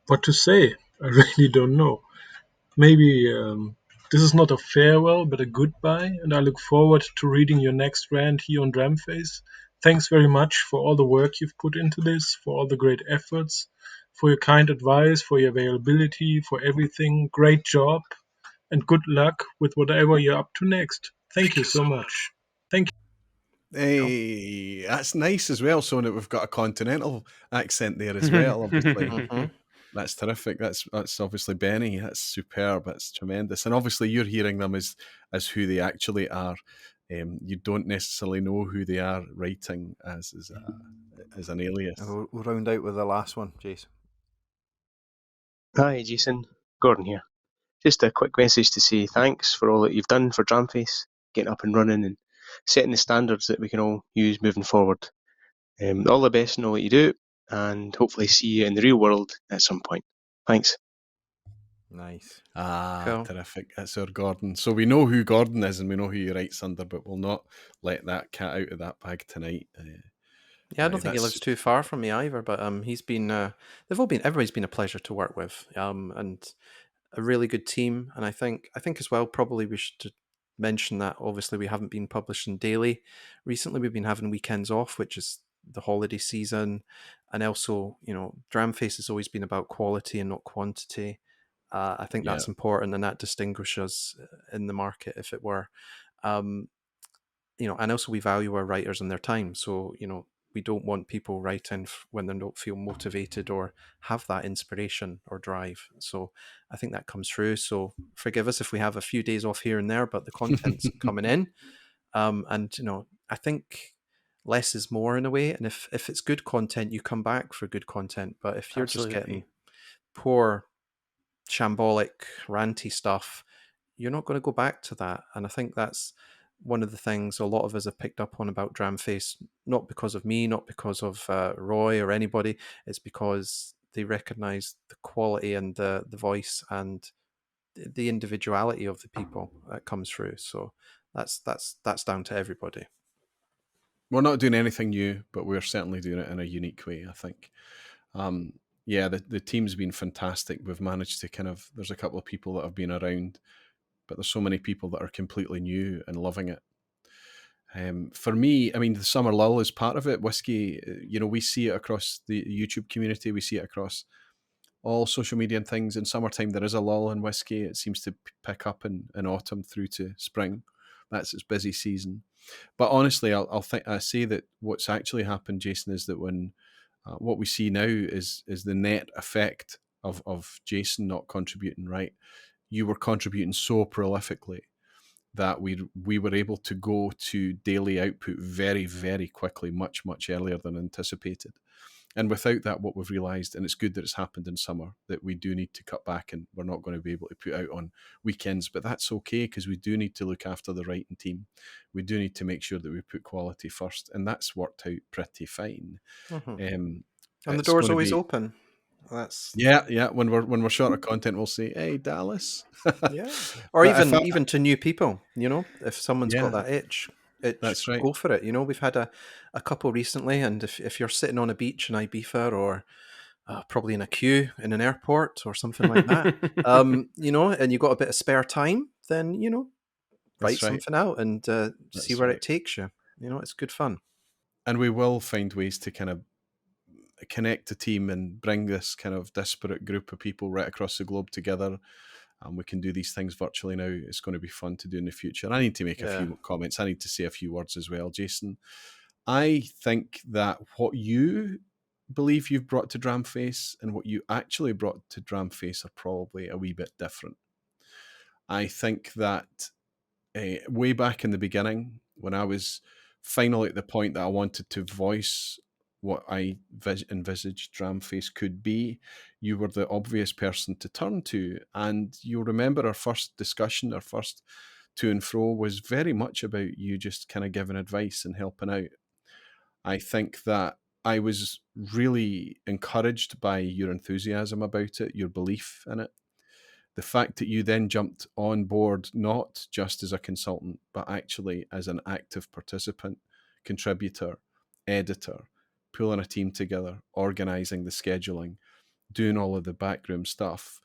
what to say? I really don't know. Maybe this is not a farewell, but a goodbye, and I look forward to reading your next rant here on Dramface. Thanks very much for all the work you've put into this, for all the great efforts, for your kind advice, for your availability, for everything. Great job, and good luck with whatever you're up to next. Thank you so much. Thank you. Hey, that's nice as well. So that we've got a continental accent there as well. Obviously, that's terrific. That's obviously Benny. That's superb. That's tremendous. And obviously, you're hearing them as who they actually are. You don't necessarily know who they are writing as an alias. We'll round out with the last one, Jason. Hi, Jason. Gordon here. Just a quick message to say thanks for all that you've done for Dramface, getting up and running and setting the standards that we can all use moving forward. All the best in all that you do, and hopefully see you in the real world at some point. Thanks. Nice. Cool. Terrific. That's our Gordon. So we know who Gordon is and we know who he writes under, but we'll not let that cat out of that bag tonight. Yeah, I don't think he lives too far from me either, but he's been everybody's been a pleasure to work with, and a really good team. And I think as well, probably we should mention that obviously we haven't been publishing daily recently. We've been having weekends off, which is the holiday season, and also, Dramface has always been about quality and not quantity. I think that's important, and that distinguishes us in the market, if it were. And also we value our writers and their time. So, we don't want people writing when they don't feel motivated or have that inspiration or drive. So I think that comes through. So forgive us if we have a few days off here and there, but the content's coming in. And, I think less is more in a way. And if it's good content, you come back for good content. But if you're just getting poor, shambolic, ranty stuff, you're not going to go back to that. And I think that's one of the things a lot of us have picked up on about Dramface, not because of me, not because of Roy or anybody. It's because they recognise the quality and the voice and the individuality of the people that comes through. So that's down to everybody. We're not doing anything new, but we're certainly doing it in a unique way, I think. The team's been fantastic. We've managed to there's a couple of people that have been around, but there's so many people that are completely new and loving it. For me, I mean, the summer lull is part of it. Whiskey, we see it across the YouTube community. We see it across all social media and things. In summertime, there is a lull in whiskey. It seems to pick up in autumn through to spring. That's its busy season. But honestly, I say that what's actually happened, Jason, is that when what we see now is the net effect of Jason not contributing, right? You were contributing so prolifically that we were able to go to daily output very, very quickly, much, much earlier than anticipated. And without that, what we've realised, and it's good that it's happened in summer, that we do need to cut back and we're not going to be able to put out on weekends. But that's okay, because we do need to look after the writing team. We do need to make sure that we put quality first. And that's worked out pretty fine. And the door's always open. That's When we're short of content, we'll say, "Hey, Dallas." Yeah, or even to new people. If someone's got that itch, that's right. Go for it. We've had a couple recently, and if you're sitting on a beach in Ibiza or probably in a queue in an airport or something like that, and you've got a bit of spare time, then write something out and see where it takes you. It's good fun. And we will find ways to kind of connect the team and bring this kind of disparate group of people right across the globe together. And we can do these things virtually now. It's going to be fun to do in the future. I need to make a few comments. I need to say a few words as well, Jason. I think that what you believe you've brought to Dramface and what you actually brought to Dramface are probably a wee bit different. I think that way back in the beginning, when I was finally at the point that I wanted to voice what I envisaged Dramface could be, you were the obvious person to turn to. And you'll remember our first discussion, our first to and fro was very much about you just kind of giving advice and helping out. I think that I was really encouraged by your enthusiasm about it, your belief in it. The fact that you then jumped on board not just as a consultant, but actually as an active participant, contributor, editor, pulling a team together, organising the scheduling, doing all of the backroom stuff,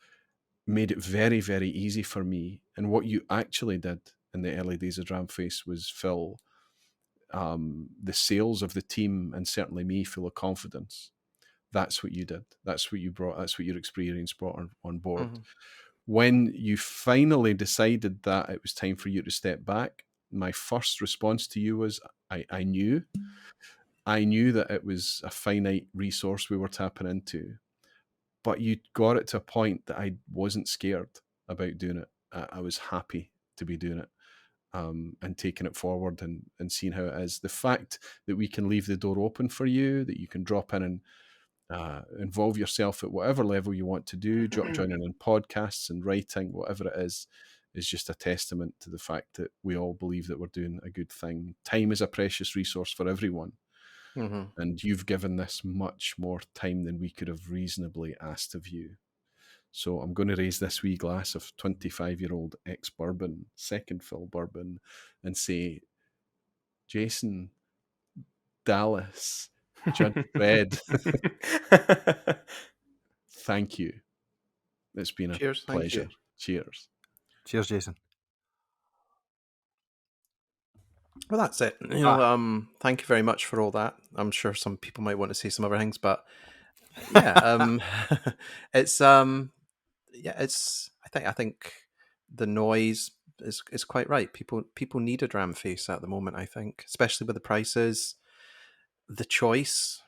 made it very, very easy for me. And what you actually did in the early days of Dramface was fill the sails of the team and certainly me full of confidence. That's what you did. That's what you brought. That's what your experience brought on board. Mm-hmm. When you finally decided that it was time for you to step back, my first response to you was, I knew that it was a finite resource we were tapping into, but you got it to a point that I wasn't scared about doing it. I was happy to be doing it and taking it forward and seeing how it is. The fact that we can leave the door open for you, that you can drop in and involve yourself at whatever level you want to do, joining in podcasts and writing, whatever it is just a testament to the fact that we all believe that we're doing a good thing. Time is a precious resource for everyone. Mm-hmm. And you've given this much more time than we could have reasonably asked of you. So I'm going to raise this wee glass of 25-year-old ex-bourbon, second fill bourbon, and say, Jason, Dallas, Judge Red, thank you. It's been a pleasure. Cheers. Cheers, Jason. Well, that's it. Thank you very much for all that. I'm sure some people might want to say some other things, but yeah, it's I think the noise is quite right. People need a Dramface at the moment, I think, especially with the prices, the choice,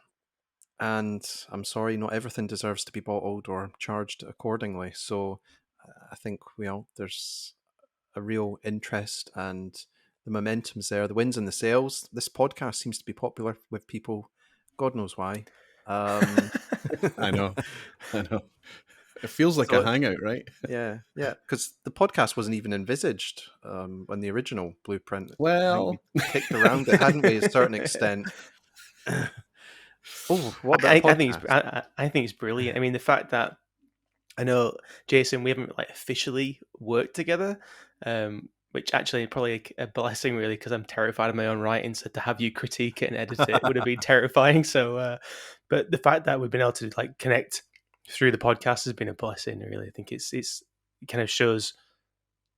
and I'm sorry, not everything deserves to be bottled or charged accordingly. So I think there's a real interest and the momentum's there, the wins and the sales. This podcast seems to be popular with people, God knows why. I know. It feels like a hangout, right? Yeah. Because the podcast wasn't even envisaged when the original blueprint. Well, we kicked around it, hadn't we, to a certain extent? I think it's brilliant. I mean, the fact that I know, Jason, we haven't officially worked together, which actually probably a blessing, really, because I'm terrified of my own writing. So to have you critique it and edit it would have been terrifying. So, but the fact that we've been able to connect through the podcast has been a blessing, really. I think it kind of shows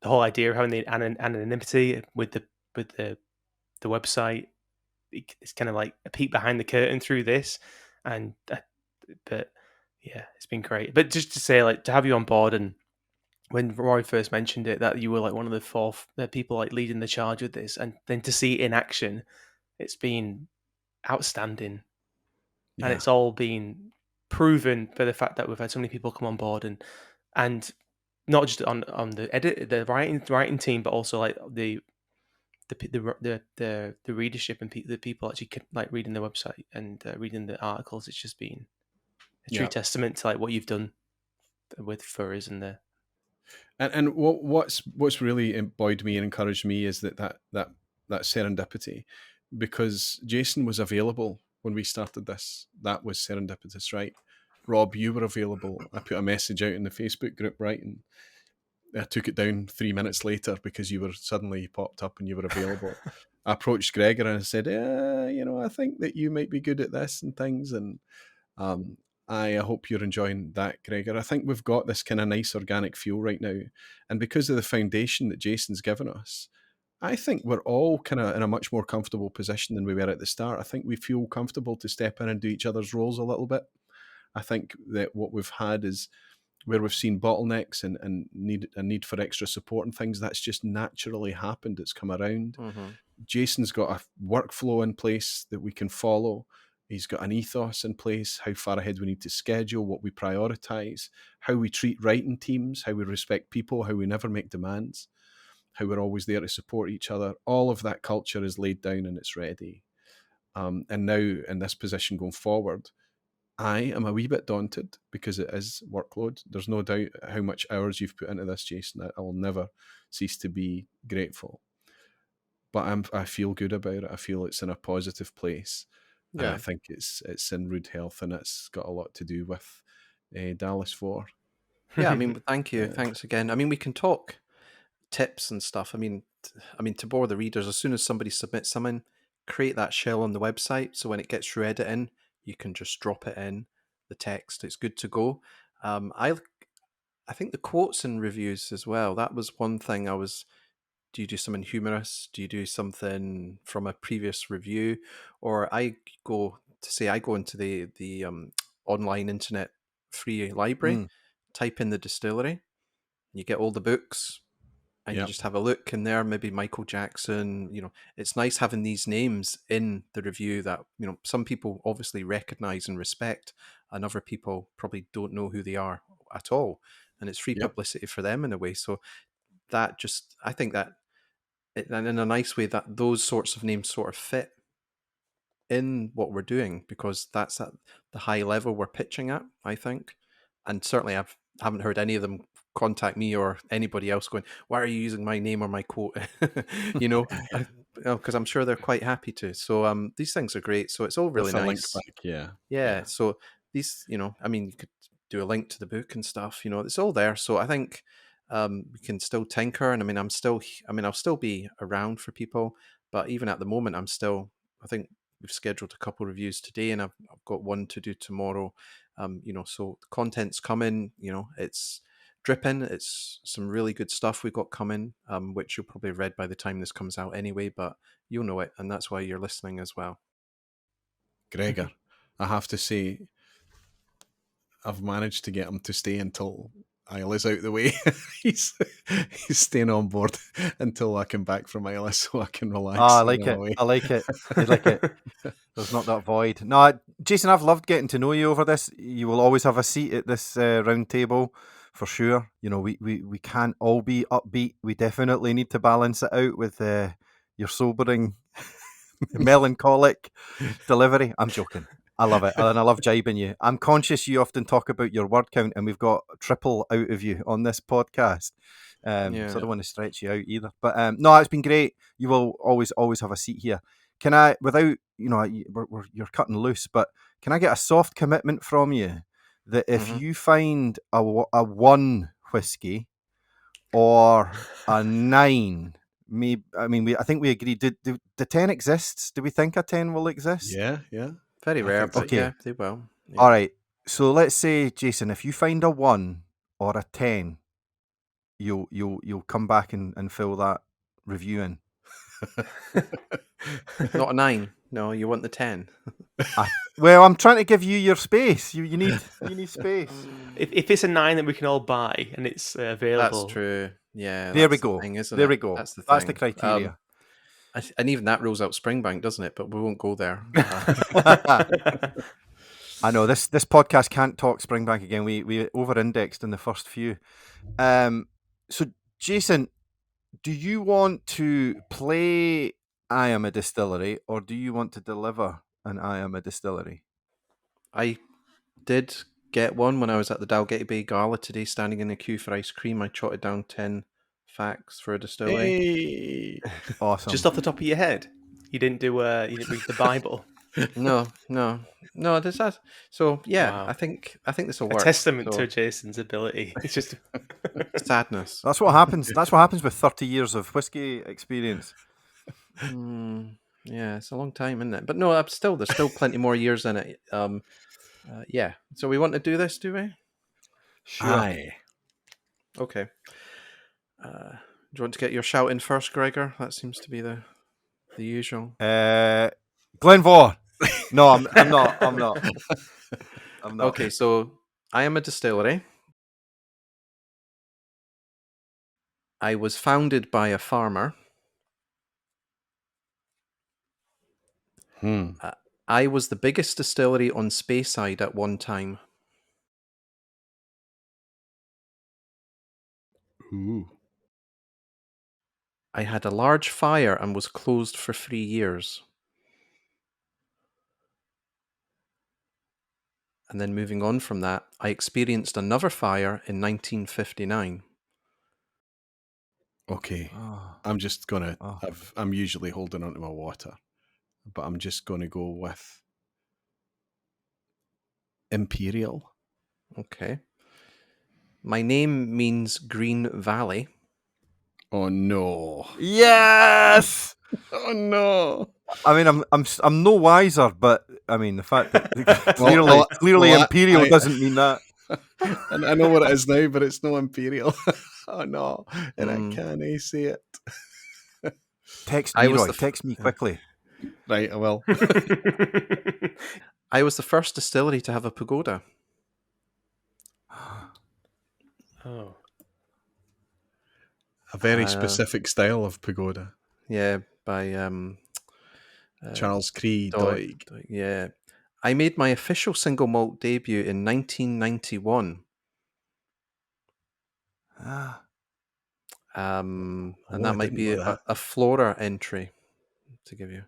the whole idea of having the anonymity with the website. It's kind of like a peek behind the curtain through this, but yeah, it's been great. But just to say, to have you on board, and when Rory first mentioned it, that you were one of the fourth people leading the charge with this, and then to see it in action, it's been outstanding. Yeah. And it's all been proven by the fact that we've had so many people come on board, and not just on the writing team, but also the readership and the people actually reading the website and reading the articles. It's just been a true testament to what you've done with furs and the. And what's really buoyed me and encouraged me is that serendipity, because Jason was available when we started this. That was serendipitous, right? Rob, you were available. I put a message out in the Facebook group, right, and I took it down 3 minutes later because you were suddenly popped up and you were available. I approached Gregor and I said, I think that you might be good at this and things, and I hope you're enjoying that, Gregor. I think we've got this kind of nice organic feel right now, and because of the foundation that Jason's given us, I think we're all kind of in a much more comfortable position than we were at the start. I think we feel comfortable to step in and do each other's roles a little bit. I think that what we've had is where we've seen bottlenecks and need for extra support and things, that's just naturally happened. It's come around. Mm-hmm. Jason's got a workflow in place that we can follow. He's got an ethos in place, how far ahead we need to schedule, what we prioritise, how we treat writing teams, how we respect people, how we never make demands, how we're always there to support each other. All of that culture is laid down and it's ready. And now in this position going forward, I am a wee bit daunted because it is workload. There's no doubt how much hours you've put into this, Jason. I will never cease to be grateful. But I feel good about it. I feel it's in a positive place. Yeah. And I think it's in rude health, and it's got a lot to do with Dallas 4. Yeah, I mean, thank you. Yeah. Thanks again. I mean, we can talk tips and stuff. I mean, to bore the readers, as soon as somebody submits something, create that shell on the website. So when it gets through editing, you can just drop it in the text. It's good to go. I think the quotes and reviews as well. That was one thing I was... Do you do something humorous? Do you do something from a previous review? Or I go into the online internet free library, type in the Distillery, you get all the books, and you just have a look in there, maybe Michael Jackson. It's nice having these names in the review that, some people obviously recognize and respect, and other people probably don't know who they are at all. And it's free publicity for them in a way. So that just, I think that, and in a nice way, that those sorts of names sort of fit in what we're doing, because that's at the high level we're pitching at, I think. And certainly I haven't heard any of them contact me or anybody else going, why are you using my name or my quote? Because I'm sure they're quite happy to. So these things are great. So it's all really nice. Link back, yeah. So these, I mean, you could do a link to the book and stuff. It's all there. So I think we can still tinker, and I'll still be around for people. But even at the moment, I think we've scheduled a couple of reviews today, and I've got one to do tomorrow. So the content's coming. It's dripping. It's some really good stuff we've got coming, which you'll probably have read by the time this comes out anyway. But you'll know it, and that's why you're listening as well. Gregor, I have to say, I've managed to get him to stay until Isla's out the way. he's staying on board until I come back from Isla, so I can relax. I like it. I like it. I like it. There's not that void. No, Jason, I've loved getting to know you over this. You will always have a seat at this round table, for sure. We can't all be upbeat. We definitely need to balance it out with your sobering, melancholic delivery. I'm joking. I love it, and I love jibing you. I'm conscious you often talk about your word count, and we've got triple out of you on this podcast. So I don't want to stretch you out either. But no, it's been great. You will always have a seat here. Can I, without, you're cutting loose, but can I get a soft commitment from you that if you find a 1 whiskey or a 9, I think we agreed. Did the 10 exists? Do we think a 10 will exist? Yeah. Very rare, but yeah, they will. Yeah. All right. So let's say, Jason, if you find a 1 or a 10, you'll come back and fill that review in. Not a 9. No, you want the 10. Well, I'm trying to give you your space. You need space. If it's a 9 that we can all buy and it's available, that's true. Yeah, there we go. The thing, isn't there it? we go. That's the thing. That's the criteria. And even that rules out Springbank, doesn't it? But we won't go there. I know this podcast can't talk Springbank again. We over-indexed in the first few. So, Jason, do you want to play I Am a Distillery, or do you want to deliver an I Am a Distillery? I did get one when I was at the Dalgety Bay Gala today, standing in the queue for ice cream. I jotted down 10 facts for a distillery. Hey. Awesome. Just off the top of your head, you didn't read the Bible. No. Does that? So yeah, Wow. I think this will A work. testament So, to Jason's ability. It's just sadness. That's what happens. That's what happens with 30 years of whiskey experience. Yeah, it's a long time, isn't it? But no, there's still plenty more years in it. Yeah. So we want to do this, do we? Sure. Aye. Okay. Do you want to get your shout in first, Gregor? That seems to be the usual. Glenvor. No, I'm not. I'm not. I'm not. Okay, so I am a distillery. I was founded by a farmer. I was the biggest distillery on Speyside at one time. Ooh. I had a large fire and was closed for 3 years. And then moving on from that, I experienced another fire in 1959. Okay. I'm just gonna. I'm usually holding onto my water, but I'm just gonna go with Imperial. Okay. My name means Green Valley. Oh no! Yes. Oh no! I mean, I'm no wiser, but I mean, the fact that clearly Imperial doesn't mean that. And I know what it is now, but it's no Imperial. Oh no! And I can't see it. Text me, Roy. Text me quickly. Right, I will. I was the first distillery to have a pagoda. Oh. A very specific style of pagoda. Yeah, by Charles Cree Doig. Yeah. I made my official single malt debut in 1991. And that might be a Flora entry to give you.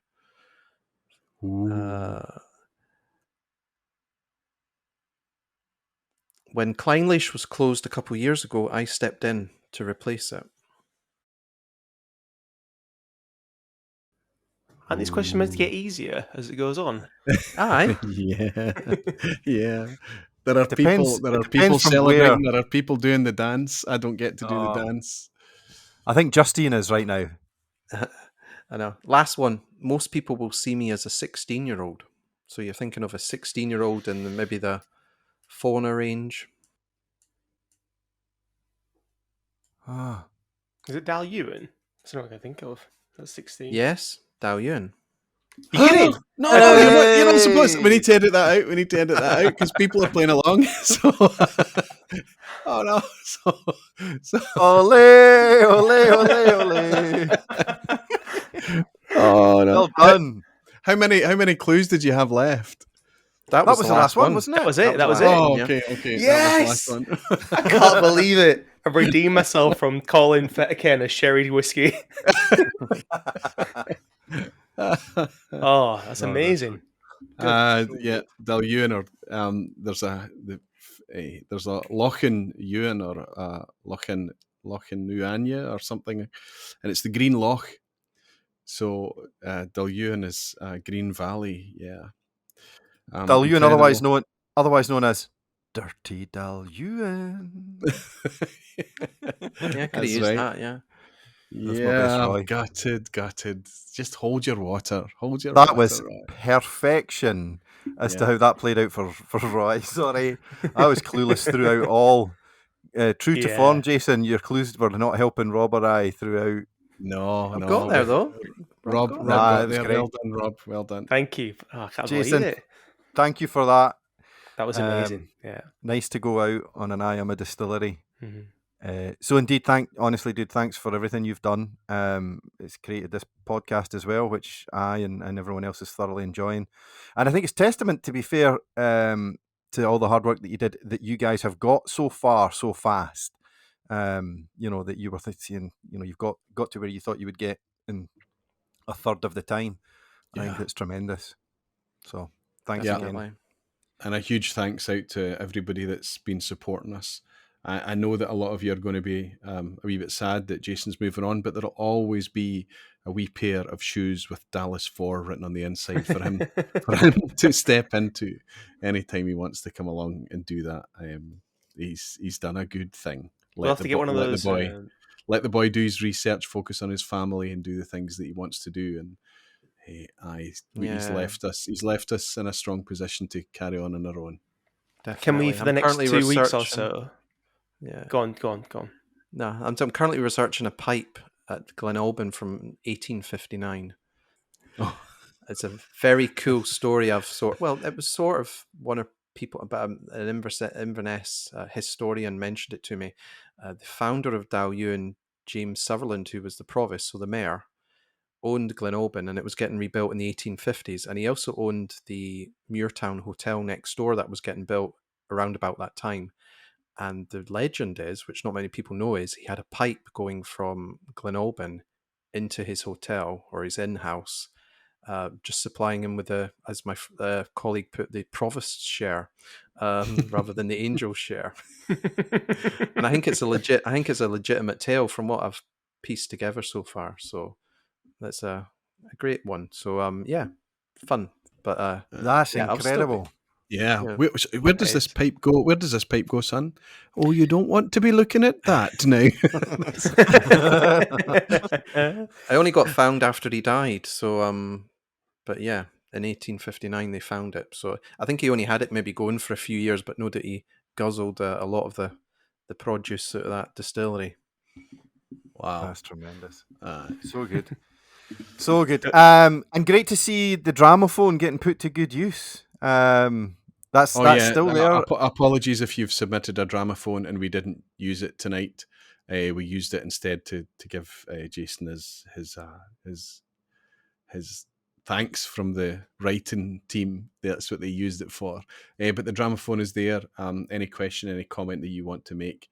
When Kleinleish was closed a couple of years ago, I stepped in to replace it. And this question meant to get easier as it goes on. Aye. Yeah. There are people celebrating. There are people doing the dance. I don't get to do the dance. I think Justine is right now. I know. Last one. Most people will see me as a 16-year-old. So you're thinking of a 16-year-old in maybe the fauna range. Is it Dal Ewan? That's not what I think of. That's 16. Yes, Dal Ewan. You kidding? No, you're not supposed to. We need to edit that out. Because people are playing along. So, oh no! So, ole, ole, ole, ole. Oh no! Well done. How many clues did you have left? That was the last one, wasn't it? That was it. Oh, okay. Yes! That was the last one. I can't believe it. I've redeemed myself from calling Fetterken a sherry whiskey. Oh, that's amazing. Yeah, Dal Ewan, or there's a Lochin Ewan or Lochin Nuanya or something, and it's the Green Loch. So Dal Ewan is Green Valley. Yeah. Dal Ewan, otherwise known as Dirty Dal Ewan. Yeah, could have used that. Yeah. Yeah, gutted. Just hold your water. That was perfection as to how that played out for Roy. Sorry, I was clueless throughout all. True to form, Jason, your clues were not helping Rob or I throughout. No, I've got there though. Rob, got there. Well done, Rob. Well done. Thank you. Oh, I can't Jason, believe it. Thank you for that. That was amazing. Yeah. Nice to go out on an I Am a Distillery. Mm-hmm. So indeed, honestly, dude, thanks for everything you've done. It's created this podcast as well, which I and everyone else is thoroughly enjoying. And I think it's testament, to be fair, to all the hard work that you did, that you guys have got so far so fast. That you were seeing, you've got to where you thought you would get in a third of the time. I think it's tremendous. So thanks again. And a huge thanks out to everybody that's been supporting us. I know that a lot of you are going to be a wee bit sad that Jason's moving on, but there'll always be a wee pair of shoes with Dallas 4 written on the inside for him to step into anytime he wants to come along and do that. He's done a good thing. We'll have to get one of those. Let the boy do his research, focus on his family, and do the things that he wants to do. And he's left us. He's left us in a strong position to carry on our own. Definitely. Can we, for the next 2 weeks or so? Yeah. Go on. No, I'm currently researching a pipe at Glenalbin from 1859. Oh. It's a very cool story. It was sort of one of people about an Inverness historian mentioned it to me. The founder of Dalhousie, James Sutherland, who was the provost, so the mayor, owned Glenalbin, and it was getting rebuilt in the 1850s. And he also owned the Muirtown Hotel next door that was getting built around about that time. And the legend is, which not many people know, is he had a pipe going from Glenalbin into his hotel or his in-house, just supplying him with as my colleague put, the provost's share rather than the angel's share. And I think it's a legitimate tale from what I've pieced together so far. So that's a great one. So fun. But that's incredible. Yeah. Where does this pipe go? Where does this pipe go, son? Oh, you don't want to be looking at that now. I only got found after he died. So, but yeah, in 1859 they found it. So I think he only had it maybe going for a few years, but know that he guzzled a lot of the produce out of that distillery. Wow, that's tremendous. So good. So good. And great to see the Dramophone getting put to good use. That's still there. Apologies if you've submitted a Dramophone and we didn't use it tonight. We used it instead to give Jason his thanks from the writing team. That's what they used it for. But the Dramophone is there. Any question, any comment that you want to make,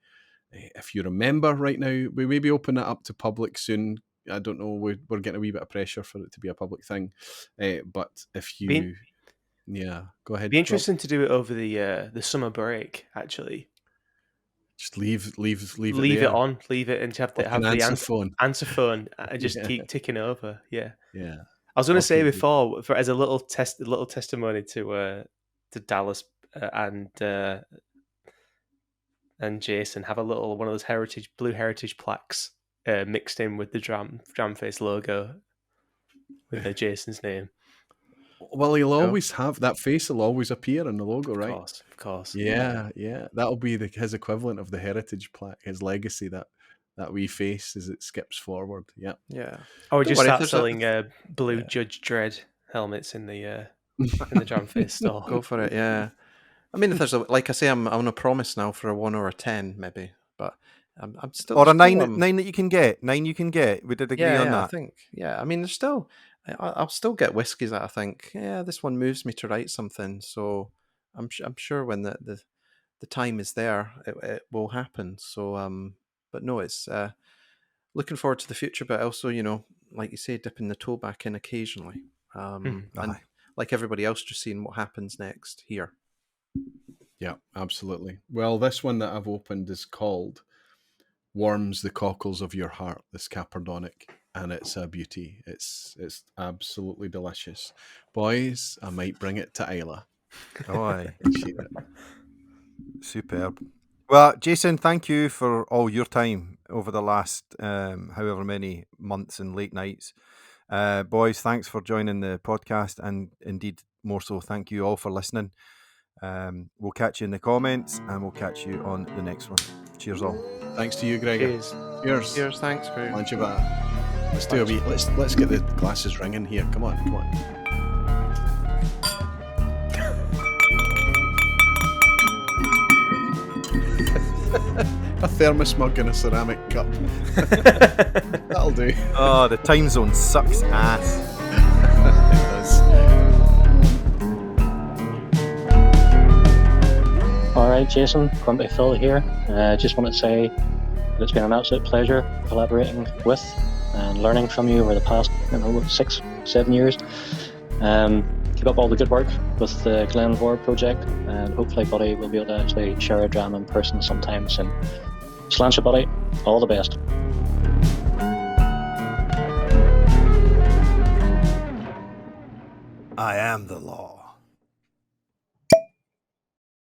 if you're a member right now, we may be opening it up to public soon. I don't know. We're getting a wee bit of pressure for it to be a public thing. But if you... Yeah, go ahead. It'd be interesting to do it over the summer break. Actually, just leave it on, leave it, and have the answer phone and just keep ticking over. Yeah. I was going to say before, as a little testimony to Dallas and Jason, have a little one of those blue heritage plaques mixed in with the Dramface logo with Jason's name. Well, he'll always have that face. Will always appear in the logo, right? Of course. Yeah. That'll be his equivalent of the heritage plaque, his legacy. That wee face as it skips forward. Yeah. Oh, we just start selling blue Judge Dredd helmets in the Dramface store. Go for it. Yeah. I mean, if there's like I say, I'm on a promise now for a 1 or a 10, maybe, but I'm still or a 9 that you can get. 9 you can get. We did agree on that. I think. Yeah. I mean, there's still. I'll still get whiskies that I think, this one moves me to write something. So I'm sure when the time is there, it will happen. So, but no, it's looking forward to the future, but also, like you say, dipping the toe back in occasionally. And like everybody else, just seeing what happens next here. Yeah, absolutely. Well, this one that I've opened is called Warms the Cockles of Your Heart, this Capardonic. And it's a beauty. It's absolutely delicious. Boys, I might bring it to Isla. Oh, aye. Superb. Well, Jason, thank you for all your time over the last however many months and late nights. Boys, thanks for joining the podcast, and indeed more so, thank you all for listening. We'll catch you in the comments, and we'll catch you on the next one. Cheers all. Thanks to you, Gregor. Cheers. Thanks, Greg. Let's do a wee. Let's get the glasses ringing here. Come on. A thermos mug and a ceramic cup. That'll do. Oh, the time zone sucks ass. It does. All right, Jason, Grumpy Phil here. Just want to say that it's been an absolute pleasure collaborating with and learning from you over the past 6-7 years. keep up all the good work with the Glen Mhor project, and hopefully, buddy, we'll be able to actually share a dram in person sometime soon. Sláinte, buddy. All the best. I am the law.